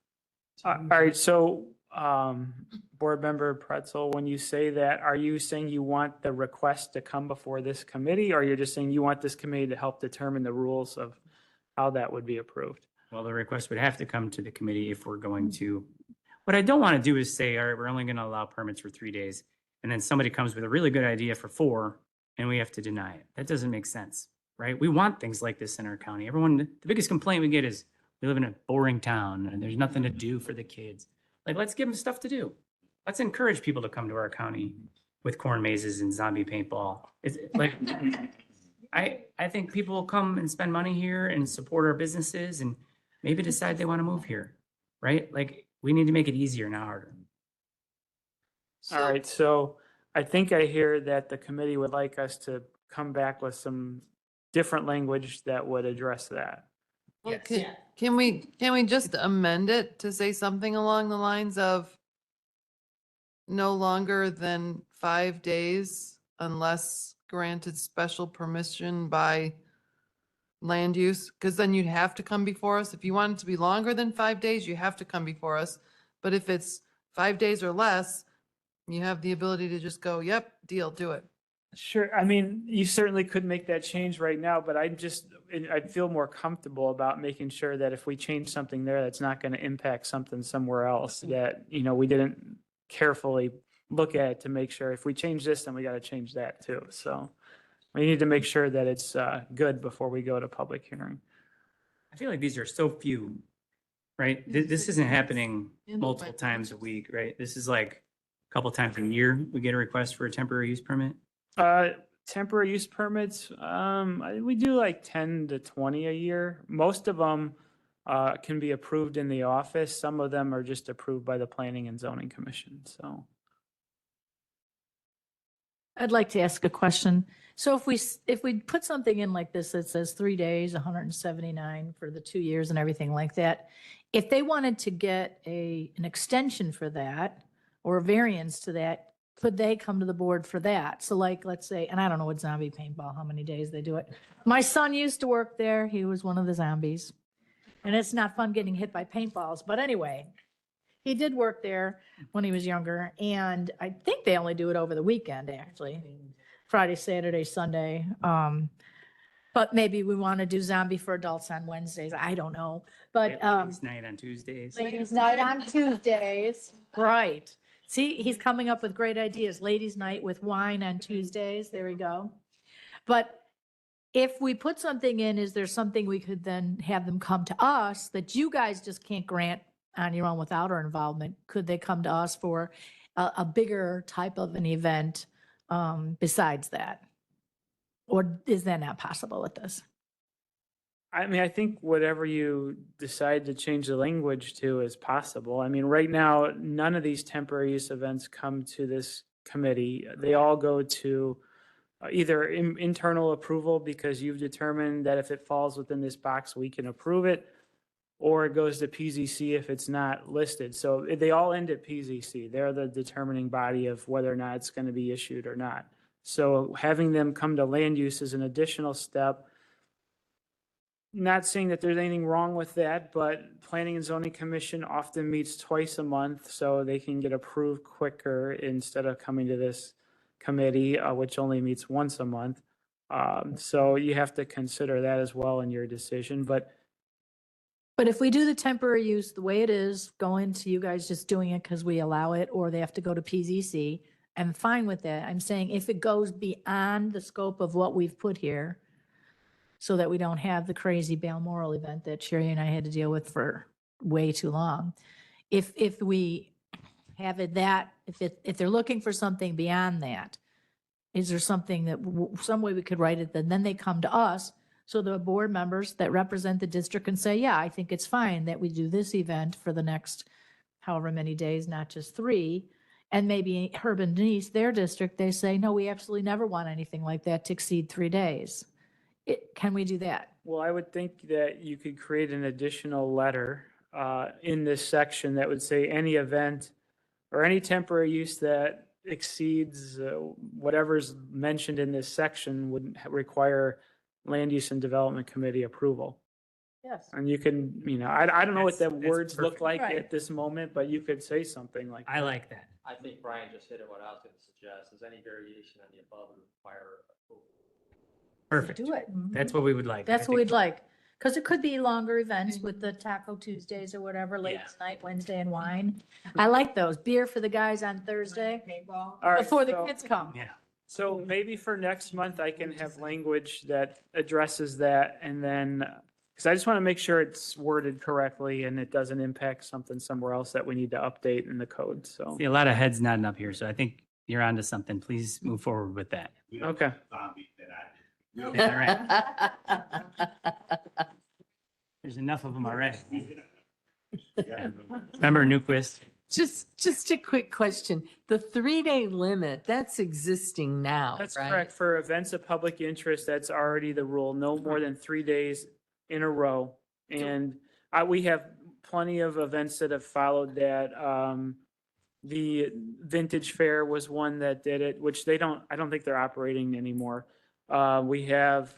All right. So, Board Member Pretzel, when you say that, are you saying you want the request to come before this committee, or you're just saying you want this committee to help determine the rules of how that would be approved? Well, the request would have to come to the committee if we're going to. What I don't want to do is say, all right, we're only going to allow permits for 3 days, and then somebody comes with a really good idea for 4, and we have to deny it. That doesn't make sense, right? We want things like this in our county. The biggest complaint we get is we live in a boring town and there's nothing to do for the kids. Like, let's give them stuff to do. Let's encourage people to come to our county with corn mazes and zombie paintball. It's like, I think people will come and spend money here and support our businesses and maybe decide they want to move here, right? Like, we need to make it easier, not harder. All right, so I think I hear that the committee would like us to come back with some different language that would address that. Well, Yes. can we just amend it to say something along the lines of no longer than 5 days unless granted special permission by land use? Because then you'd have to come before us. If you want it to be longer than 5 days, you have to come before us. But if it's 5 days or less, you have the ability to just go, yep, deal, do it. Sure, I mean, you certainly could make that change right now, but I'd feel more comfortable about making sure that if we change something there, that's not going to impact something somewhere else that, we didn't carefully look at to make sure if we change this, then we got to change that too. So we need to make sure that it's good before we go to public hearing. I feel like these are so few, right? This isn't happening multiple times a week, right? This is like a couple times a year we get a request for a temporary use permit. Temporary use permits, we do like 10 to 20 a year. Most of them can be approved in the office. Some of them are just approved by the Planning and Zoning Commission, so. I'd like to ask a question. So if we put something in like this that says 3 days, 179 for the 2 years and everything like that, if they wanted to get an extension for that or a variance to that, could they come to the board for that? So like, let's say, and I don't know what zombie paintball, how many days they do it. My son used to work there. He was one of the zombies. And it's not fun getting hit by paintballs. But anyway, he did work there when he was younger. And I think they only do it over the weekend, actually. Friday, Saturday, Sunday. But maybe we want to do zombie for adults on Wednesdays. I don't know. But Ladies' night on Tuesdays. ladies' night on Tuesdays. Right. See, he's coming up with great ideas. Ladies' night with wine on Tuesdays. There we go. But if we put something in, is there something we could then have them come to us that you guys just can't grant on your own without our involvement? Could they come to us for a bigger type of an event besides that? Or is that not possible with this? I mean, I think whatever you decide to change the language to is possible. I mean, right now, none of these temporary use events come to this committee. They all go to either internal approval because you've determined that if it falls within this box, we can approve it, or it goes to PZC if it's not listed. So they all end at PZC. They're the determining body of whether or not it's going to be issued or not. So having them come to land use is an additional step. Not saying that there's anything wrong with that, but Planning and Zoning Commission often meets twice a month, so they can get approved quicker instead of coming to this committee, which only meets once a month. So you have to consider that as well in your decision, But if we do the temporary use the way it is, going to you guys just doing it because we allow it, or they have to go to PZC, I'm fine with that. I'm saying if it goes beyond the scope of what we've put here, so that we don't have the crazy Balmoral event that Sherry and I had to deal with for way too long. If we have it that, if they're looking for something beyond that, is there something that, some way we could write it, then they come to us, so the board members that represent the district can say, yeah, I think it's fine that we do this event for the next however many days, not just 3. And maybe Herb and Denise, their district, they say, no, we absolutely never want anything like that to exceed 3 days. Can we do that? Well, I would think that you could create an additional letter in this section that would say any event or any temporary use that exceeds whatever's mentioned in this section would require Land Use and Development Committee approval. Yes. And you can, I don't know what the That's words look perfect. like Right. at this moment, but you could say something like that. I like that. I think Brian just hit it. What I was going to suggest is any variation on the above would require approval. Perfect. Do it. That's what we would like. I That's what think. we'd like. Because it could be longer events with the Taco Tuesdays or whatever, late Yeah. night, Wednesday, and wine. I like those. Beer for the guys on Thursday All right, before the so- kids come. Yeah. So maybe for next month, I can have language that addresses that and then, because I just want to make sure it's worded correctly and it doesn't impact something somewhere else that we need to update in the code, so. See a lot of heads nodding up here, so I think you're onto something. Please move forward with that. Okay. Yeah, There's enough of them already. Member Newquist. Just a quick question. The 3-day limit, that's existing now, That's right? correct. For events of public interest, that's already the rule, no more than 3 days in a row. And we have plenty of events that have followed that. The Vintage Fair was one that did it, which I don't think they're operating anymore. We have,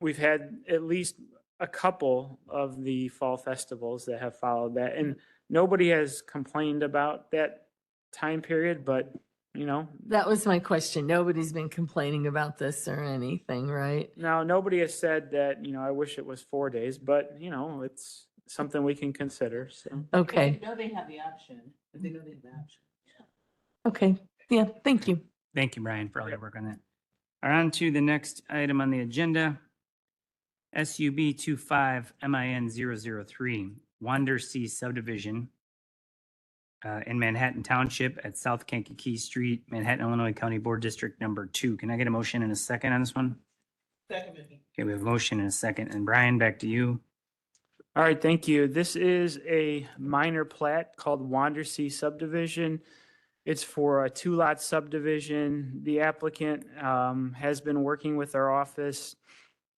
we've had at least a couple of the fall festivals that have followed that, and nobody has complained about that time period, but That was my question. Nobody's been complaining about this or anything, right? now nobody has said that, I wish it was 4 days, but it's something we can consider, so. Okay, know they have the option. They know they have the option. okay. Yeah, thank you. Thank you, Brian, for all your work on that. All right, on to the next item on the agenda. SUB 25MIN003, Wander C subdivision in Manhattan Township at South Kankakee Street, Manhattan, Illinois County Board District Number 2. Can I get a motion and a second on this one? Second. Okay, we have a motion and a second. And Brian, back to you. All right, thank you. This is a minor plat called Wandersea subdivision. It's for a 2-lot subdivision. The applicant has been working with our office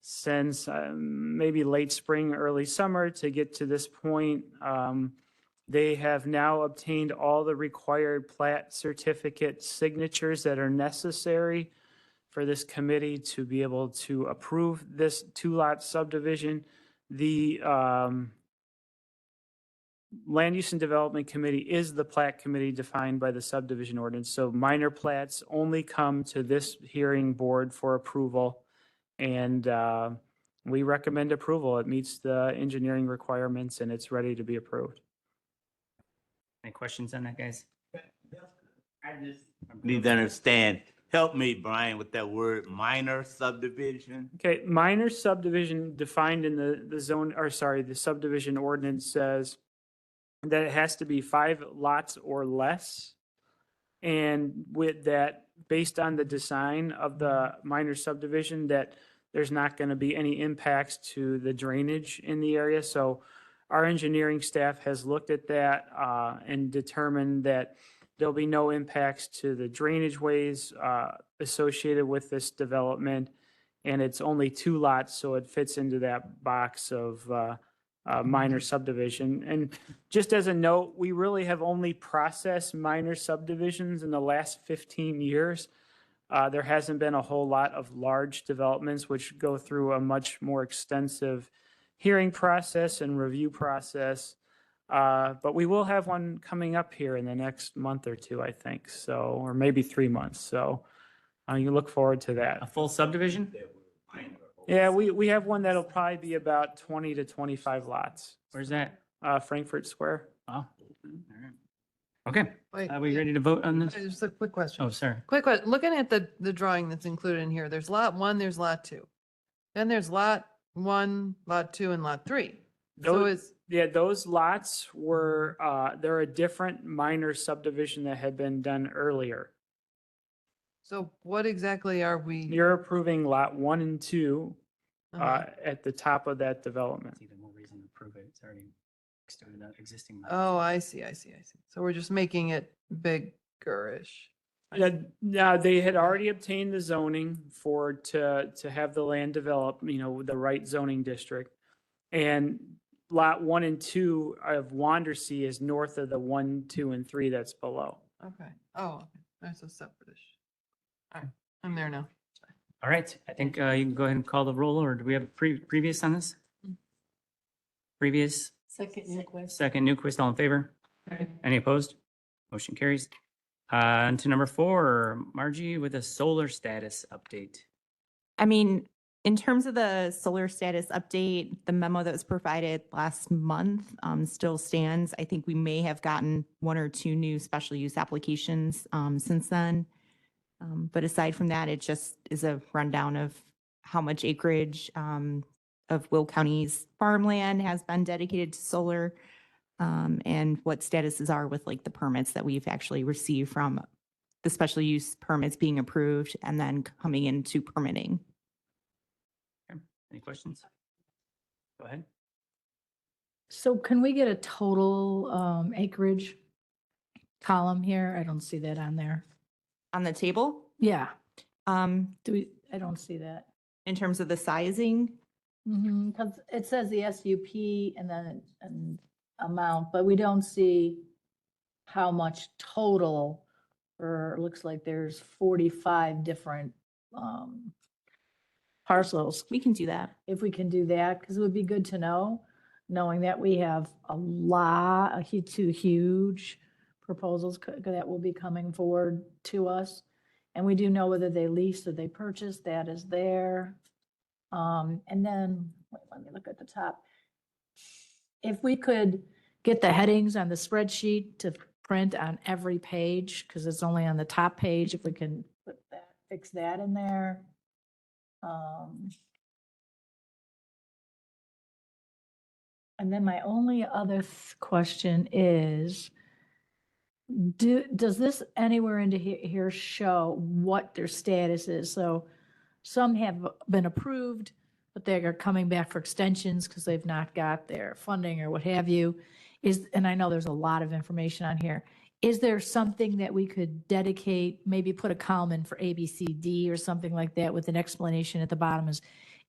since maybe late spring, early summer to get to this point. They have now obtained all the required plat certificate signatures that are necessary for this committee to be able to approve this 2-lot subdivision. The Land Use and Development Committee is the plat committee defined by the subdivision ordinance. So minor plats only come to this hearing board for approval. And we recommend approval. It meets the engineering requirements and it's ready to be approved. Any questions on that, guys? I just need to understand, help me, Brian, with that word minor subdivision. Okay, minor subdivision defined in the subdivision ordinance says that it has to be 5 lots or less. And with that, based on the design of the minor subdivision, that there's not going to be any impacts to the drainage in the area. So our engineering staff has looked at that and determined that there'll be no impacts to the drainage ways associated with this development. And it's only 2 lots, so it fits into that box of minor subdivision. And just as a note, we really have only processed minor subdivisions in the last 15 years. There hasn't been a whole lot of large developments which go through a much more extensive hearing process and review process. But we will have one coming up here in the next month or 2, I think, so, or maybe 3 months. So you look forward to that. A full subdivision? Yeah, we have one that'll probably be about 20 to 25 lots. Where's that? Frankfurt Square. Oh, all right. Okay, Wait, are we ready to vote on this? Just a quick question. Oh, sorry. Quick question. Looking at the drawing that's included in here, there's lot 1, there's lot 2. Then there's lot 1, lot 2, and lot 3. So Those- Yeah, those lots were, they're a different minor subdivision that had been done earlier. so what exactly are we? You're approving lot 1 and 2 Uh-huh. at the top of that development. It's even more reason to approve it. It's already extended out existing. Oh, I see. So we're just making it bigger-ish. Yeah, they had already obtained the zoning to have the land develop, the right zoning district. And lot 1 and 2 of Wandersea is north of the 1, 2, and 3 that's below. Okay. Oh, okay. That's a separate-ish. All right, I'm there now. All right, I think you can go ahead and call the roll, or do we have previous on this? Previous, Second Newquist. second, Newquist, all in favor? Any opposed? Motion carries. On to number 4, Margie with a solar status update. I mean, in terms of the solar status update, the memo that was provided last month still stands. I think we may have gotten 1 or 2 new special use applications since then. But aside from that, it just is a rundown of how much acreage of Will County's farmland has been dedicated to solar and what statuses are with like the permits that we've actually received from the special use permits being approved and then coming into permitting. Any questions? Go ahead. So can we get a total acreage column here? I don't see that on there. On the table, Yeah. I don't see that. in terms of the sizing, Because it says the SUP and then an amount, but we don't see how much total, or it looks like there's 45 different parcels. we can do that. If we can do that, because it would be good to know, knowing that we have two huge proposals that will be coming forward to us. And we do know whether they lease or they purchase, that is there. And then, let me look at the top. If we could get the headings on the spreadsheet to print on every page, because it's only on the top page, if we can fix that in there. And then my only other question is, does this anywhere into here show what their status is? So some have been approved, but they are coming back for extensions because they've not got their funding or what have you. And I know there's a lot of information on here. Is there something that we could dedicate, maybe put a column in for A, B, C, D or something like that with an explanation at the bottom is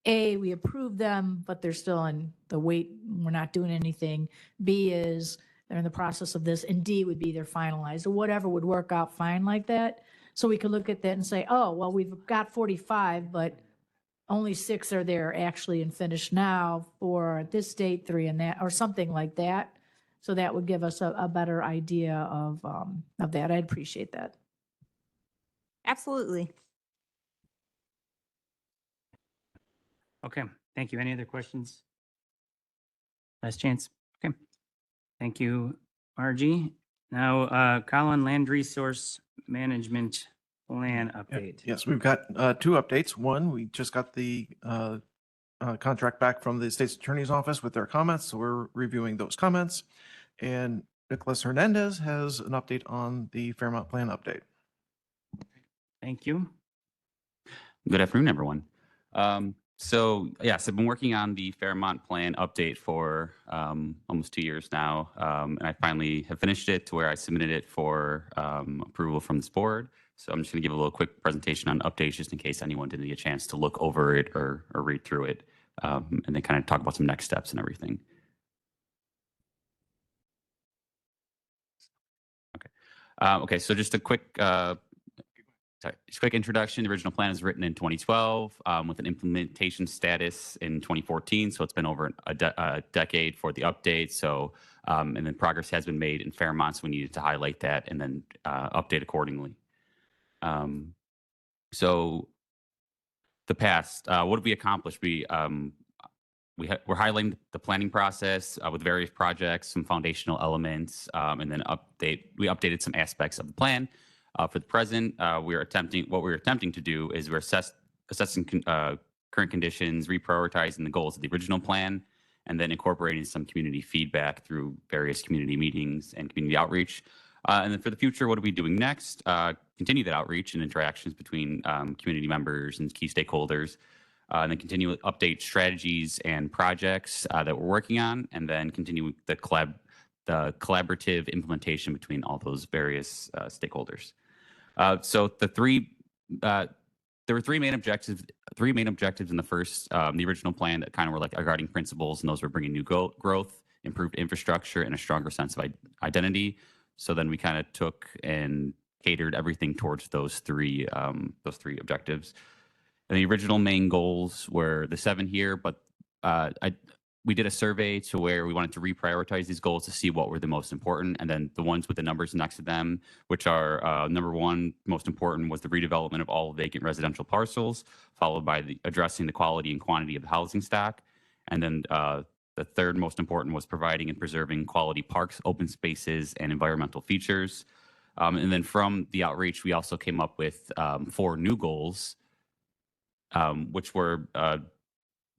A, we approved them, but they're still in the wait, we're not doing anything. B is they're in the process of this, and D would be they're finalized, or whatever would work out fine like that. So we could look at that and say, oh, well, we've got 45, but only 6 are there actually and finished now for this date, 3 and that, or something like that. So that would give us a better idea of that. I'd appreciate that. Absolutely. Okay, thank you. Any other questions? Last chance. Okay. Thank you, Margie. Now, Colin, Land Resource Management Plan update. Yes, we've got 2 updates. One, we just got the contract back from the state's attorney's office with their comments, so we're reviewing those comments. And Nicholas Hernandez has an update on the Fairmont Plan update. Thank you. Good afternoon, everyone. So yes, I've been working on the Fairmont Plan update for almost 2 years now, and I finally have finished it to where I submitted it for approval from this board. So I'm just going to give a little quick presentation on updates just in case anyone didn't get a chance to look over it or read through it, and then kind of talk about some next steps and everything. Okay, so just a quick introduction. The original plan was written in 2012 with an implementation status in 2014. So it's been over a decade for the update. So, and then progress has been made in Fairmont. So we needed to highlight that and then update accordingly. So the past, what have we accomplished? We're highlighting the planning process with various projects, some foundational elements, and then we updated some aspects of the plan. For the present, what we're attempting to do is we're assessing current conditions, reprioritizing the goals of the original plan, and then incorporating some community feedback through various community meetings and community outreach. And then for the future, what are we doing next? Continue that outreach and interactions between community members and key stakeholders, and then continue to update strategies and projects that we're working on, and then continue the collaborative implementation between all those various stakeholders. So there were 3 main objectives. 3 main objectives in the first, the original plan that kind of were like our guiding principles, and those were bringing new growth, improved infrastructure, and a stronger sense of identity. So then we kind of took and catered everything towards those three objectives. And the original main goals were the 7 here, but we did a survey to where we wanted to reprioritize these goals to see what were the most important, and then the ones with the numbers next to them, which are number 1, most important was the redevelopment of all vacant residential parcels, followed by addressing the quality and quantity of the housing stock. And then the 3rd most important was providing and preserving quality parks, open spaces, and environmental features. And then from the outreach, we also came up with 4 new goals, which were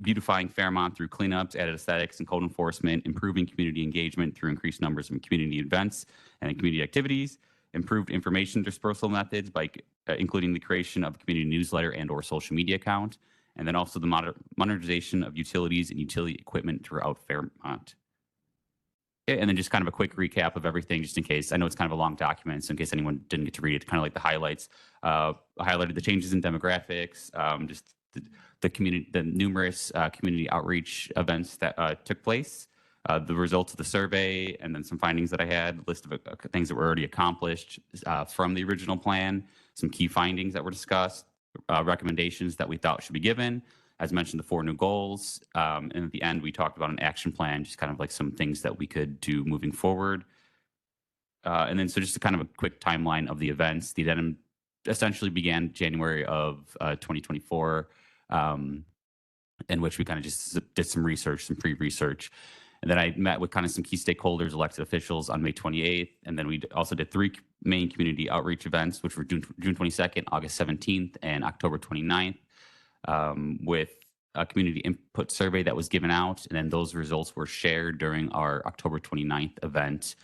beautifying Fairmont through cleanups, added aesthetics, and code enforcement, improving community engagement through increased numbers of community events and community activities, improved information dispersal methods by including the creation of a community newsletter and or social media account, and then also the modernization of utilities and utility equipment throughout Fairmont. Okay, and then just kind of a quick recap of everything, just in case. I know it's kind of a long document, so in case anyone didn't get to read it, kind of like the highlights. I highlighted the changes in demographics, just the community, the numerous community outreach events that took place, the results of the survey, and then some findings that I had, list of things that were already accomplished from the original plan, some key findings that were discussed, recommendations that we thought should be given. As mentioned, the 4 new goals. And at the end, we talked about an action plan, just kind of like some things that we could do moving forward. And then, so just a kind of a quick timeline of the events. The addendum essentially began January of 2024, in which we kind of just did some research, some pre-research. And then I met with kind of some key stakeholders, elected officials on May 28th. And then we also did 3 main community outreach events, which were June 22nd, August 17th, and October 29th. With a community input survey that was given out, and then those results were shared during our October 29th event.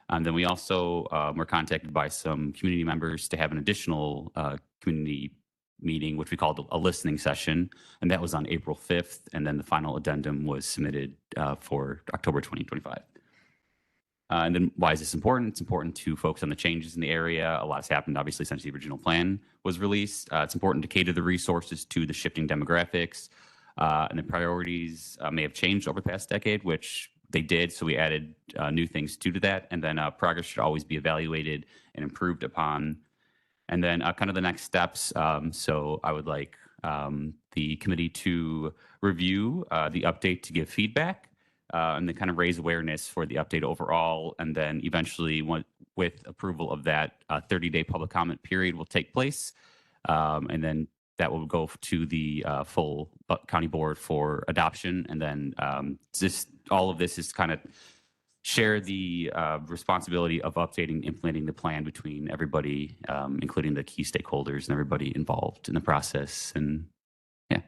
And then we also were contacted by some community members to have an additional community meeting, which we called a listening session, and that was on April 5th, and then the final addendum was submitted for October 2025. And then why is this important? It's important to focus on the changes in the area. A lot has happened, obviously, since the original plan was released. It's important to cater the resources to the shifting demographics. And the priorities may have changed over the past decade, which they did. So we added new things to that. And then progress should always be evaluated and improved upon. And then kind of the next steps. So I would like the committee to review the update to give feedback. And then kind of raise awareness for the update overall. And then eventually, with approval of that, 30-day public comment period will take place. And then that will go to the full county board for adoption. And then all of this is kind of share the responsibility of updating, implementing the plan between everybody, including the key stakeholders and everybody involved in the process. And yeah,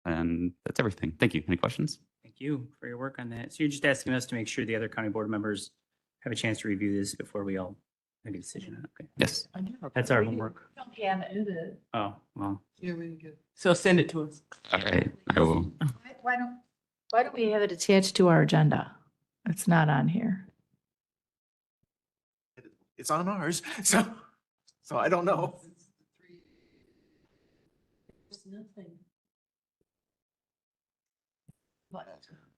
and that's everything. Thank you. Any questions? Thank you for your work on that. So you're just asking us to make sure the other county board members have a chance to review this before we all make a decision on it. Okay. Yes. That's our homework. Yeah, edit. Oh, well. Yeah, we didn't get. So send it to us. All right. I will. Why don't we have it attached to our agenda? It's not on here. It's on ours, so I don't know. There's nothing.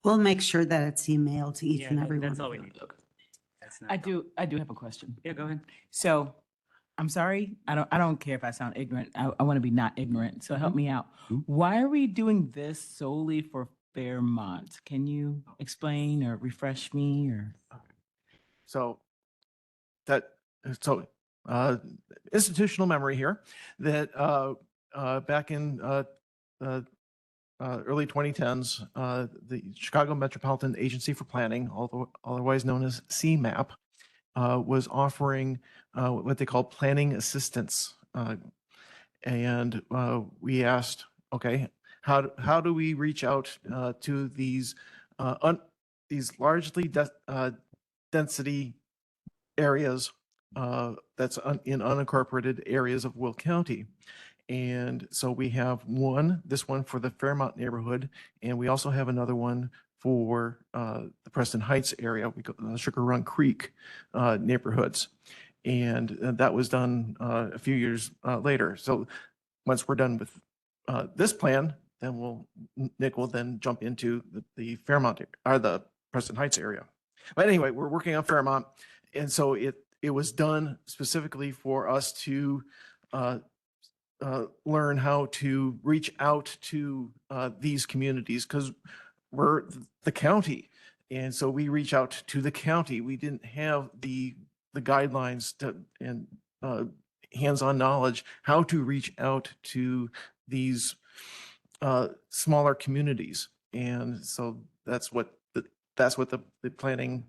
We'll make sure that it's emailed to each Yeah, and every one. that's all of we you. need. That's not- I do have a question. Yeah, go ahead. So I'm sorry. I don't care if I sound ignorant. I want to be not ignorant. So help me out. Why are we doing this solely for Fairmont? Can you explain or refresh me or? So institutional memory here that back in early 2010s, the Chicago Metropolitan Agency for Planning, otherwise known as CMAP, was offering what they call planning assistance. And we asked, okay, how do we reach out to these largely density areas that's in unincorporated areas of Will County? And so we have this one for the Fairmont neighborhood, and we also have another one for the Preston Heights area, we call Sugar Run Creek neighborhoods. And that was done a few years later. So once we're done with this plan, then Nick will then jump into the Fairmont or the Preston Heights area. But anyway, we're working on Fairmont. And so it was done specifically for us to learn how to reach out to these communities, because we're the county. And so we reach out to the county. We didn't have the guidelines and hands-on knowledge how to reach out to these smaller communities. And so that's what the planning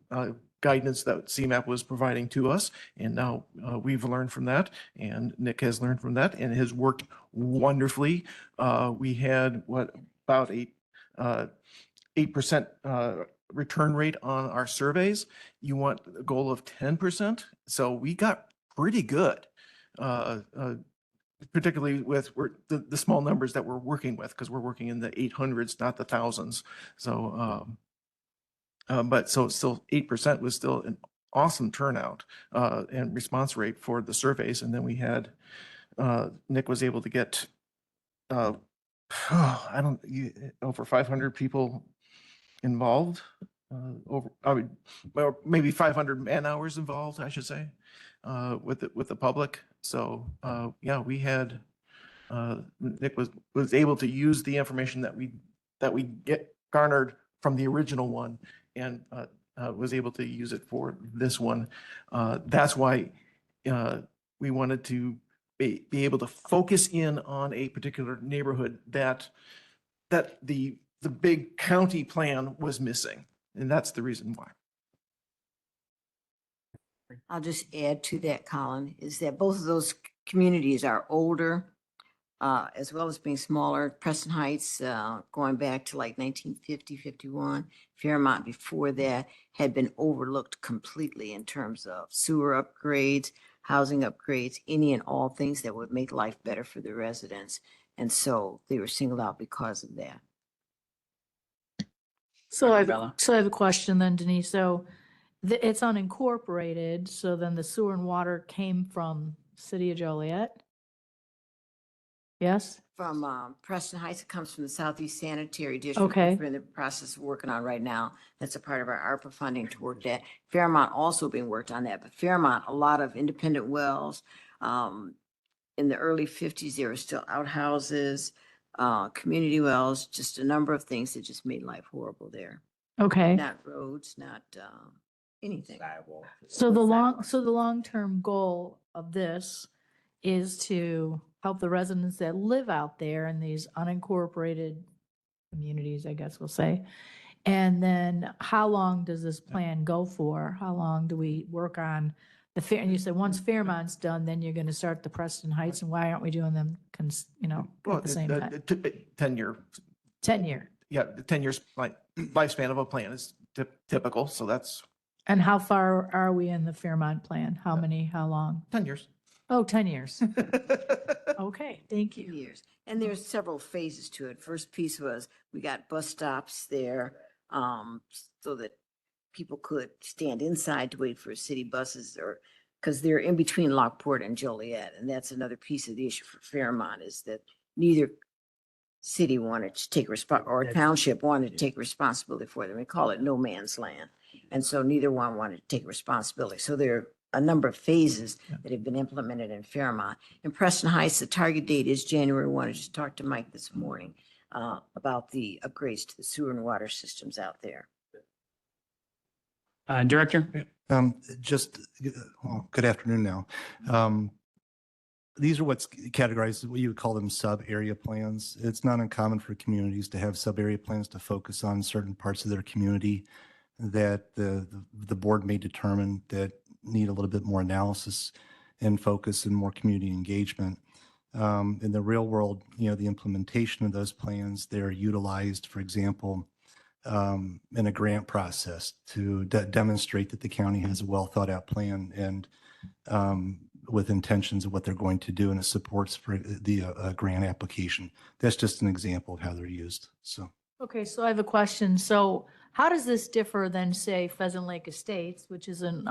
guidance that CMAP was providing to us. And now we've learned from that, and Nick has learned from that and has worked wonderfully. We had about 8% return rate on our surveys. You want a goal of 10%. So we got pretty good. Particularly with the small numbers that we're working with, because we're working in the 800s, not the thousands. So, but so still 8% was still an awesome turnout and response rate for the surveys. And then we had, Nick was able to get, over 500 people involved, or maybe 500 man hours involved, I should say, with the public. So, yeah, we had, Nick was able to use the information that we get garnered from the original one and was able to use it for this one. That's why we wanted to be able to focus in on a particular neighborhood that the big county plan was missing. And that's the reason why. I'll just add to that, Colin, is that both of those communities are older, as well as being smaller. Preston Heights, going back to like 1950, 51. Fairmont before that had been overlooked completely in terms of sewer upgrades, housing upgrades, any and all things that would make life better for the residents. And so they were singled out because of that. So I have a question then, Denise. So it's unincorporated, so then the sewer and water came from City of Joliet? Yes? From Preston Heights, it comes from the Southeast Sanitary District. Okay. Which we're in the process of working on right now. That's a part of our ARPA funding to work that. Fairmont also being worked on that, but Fairmont, a lot of independent wells. In the early 50s, there were still outhouses, community wells, just a number of things that just made life horrible there. Okay. Not roads, not anything. So the long-term goal of this is to help the residents that live out there in these unincorporated communities, I guess we'll say. And then how long does this plan go for? How long do we work on the fair? And you said once Fairmont's done, then you're going to start the Preston Heights, and why aren't we doing them, at the same time? 10-year. 10 year. Yeah, the 10 years like lifespan of a plan is typical. So that's And how far are we in the Fairmont plan? How long? 10 years. Oh, 10 years. Okay, thank you. Years. And there's several phases to it. First piece was we got bus stops there, so that people could stand inside to wait for city buses, or because they're in between Lockport and Joliet. And that's another piece of the issue for Fairmont, is that neither city wanted to take or township wanted to take responsibility for them. We call it no man's land. And so neither one wanted to take responsibility. So there are a number of phases that have been implemented in Fairmont. In Preston Heights, the target date is January 1. I just talked to Mike this morning about the upgrades to the sewer and water systems out there. Director? Good afternoon now. These are what's categorized, what you would call them sub-area plans. It's not uncommon for communities to have sub-area plans to focus on certain parts of their community that the board may determine that need a little bit more analysis and focus and more community engagement. In the real world, the implementation of those plans, they're utilized, for example, in a grant process to demonstrate that the county has a well thought out plan and with intentions of what they're going to do, and it supports for the grant application. That's just an example of how they're used. So. Okay, so I have a question. So how does this differ than, say, Pheasant Lake Estates, which is an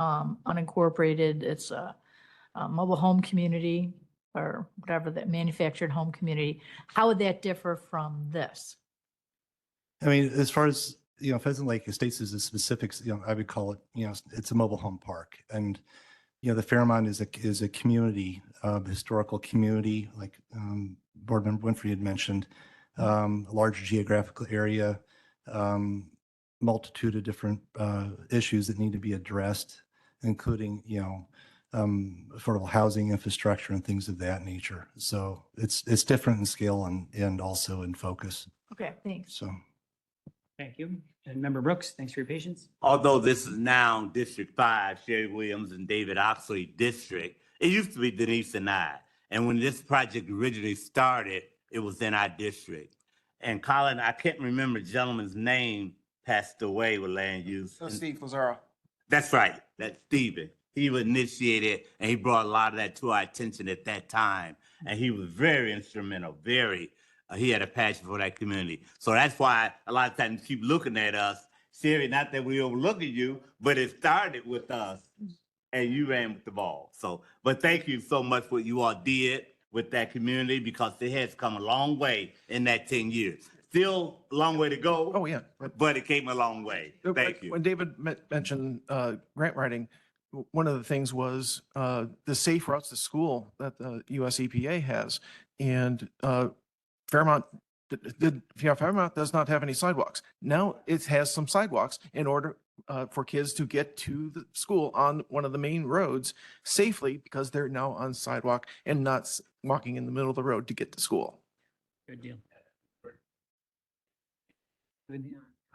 unincorporated, it's a mobile home community or whatever, that manufactured home community? How would that differ from this? I mean, as far as, Pheasant Lake Estates is a specific, I would call it, it's a mobile home park. And, the Fairmont is a community, historical community, like Board Member Winfrey had mentioned, a large geographical area, multitude of different issues that need to be addressed, including, affordable housing infrastructure and things of that nature. So it's different in scale and also in focus. Okay, thanks. So. Thank you. And Member Brooks, thanks for your patience. Although this is now District 5, Sherry Williams and David Oxley District, it used to be Denise and I. And when this project originally started, it was in our district. And Colin, I can't remember the gentleman's name, passed away with land use. Steve Lazaro. That's right. That's Steven. he initiated and he brought a lot of that to our attention at that time. And he was very instrumental, he had a passion for that community. So that's why a lot of times you keep looking at us, Sherry, not that we overlooking you, but it started with us and you ran with the ball. So, but thank you so much for what you all did with that community because it has come a long way in that 10 years. Still a long way to go. Oh, yeah. But it came a long way. Thank you. When David mentioned grant writing, one of the things was the safe routes to school that the US EPA has. And Fairmont does not have any sidewalks. Now it has some sidewalks in order for kids to get to the school on one of the main roads safely because they're now on sidewalk and not walking in the middle of the road to get to school. Good deal.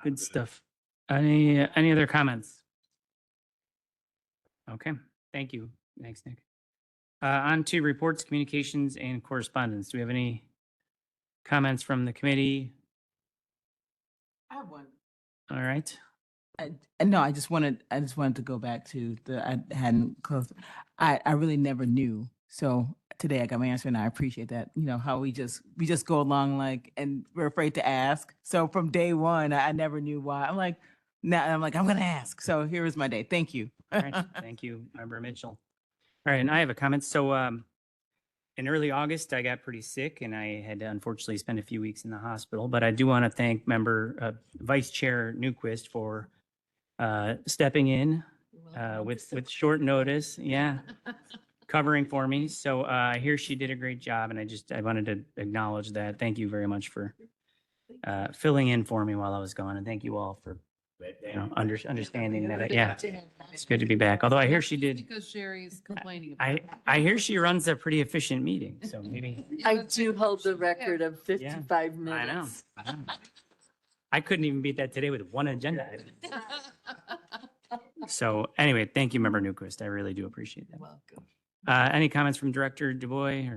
Good stuff. Any other comments? Okay, thank you. Thanks, Nick. On to reports, communications, and correspondence. Do we have any comments from the committee? I have one. All right. No, I just wanted to go back to I hadn't closed. I really never knew. So today I got my answer and I appreciate that. You know, how we just go along and we're afraid to ask. So from day one, I never knew why. I'm like, I'm going to ask. So here is my day. Thank you. All right. Thank you, Member Mitchell. All right. And I have a comment. So in early August, I got pretty sick and I had to unfortunately spend a few weeks in the hospital. But I do want to thank Vice Chair Newquist for stepping in with short notice. Yeah. Covering for me. So I hear she did a great job and I wanted to acknowledge that. Thank you very much for filling in for me while I was gone. And thank you all for understanding that. Yeah, it's good to be back. Although I hear she did. Because Sherry's complaining about I hear she runs a pretty efficient meeting. So maybe. I do hold the record of 55 minutes. I know. I couldn't even beat that today with one agenda item. So anyway, thank you, Member Newquist. I really do appreciate that. Welcome. Any comments from Director DuBois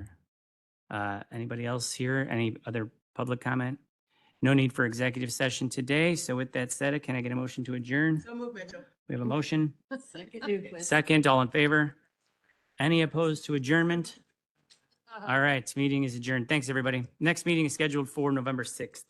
or anybody else here? Any other public comment? No need for executive session today. So with that said, can I get a motion to adjourn? So move, Mitchell. We have a motion. Second. Second, all in favor? Any opposed to adjournment? All right, meeting is adjourned. Thanks, everybody. Next meeting is scheduled for November 6th.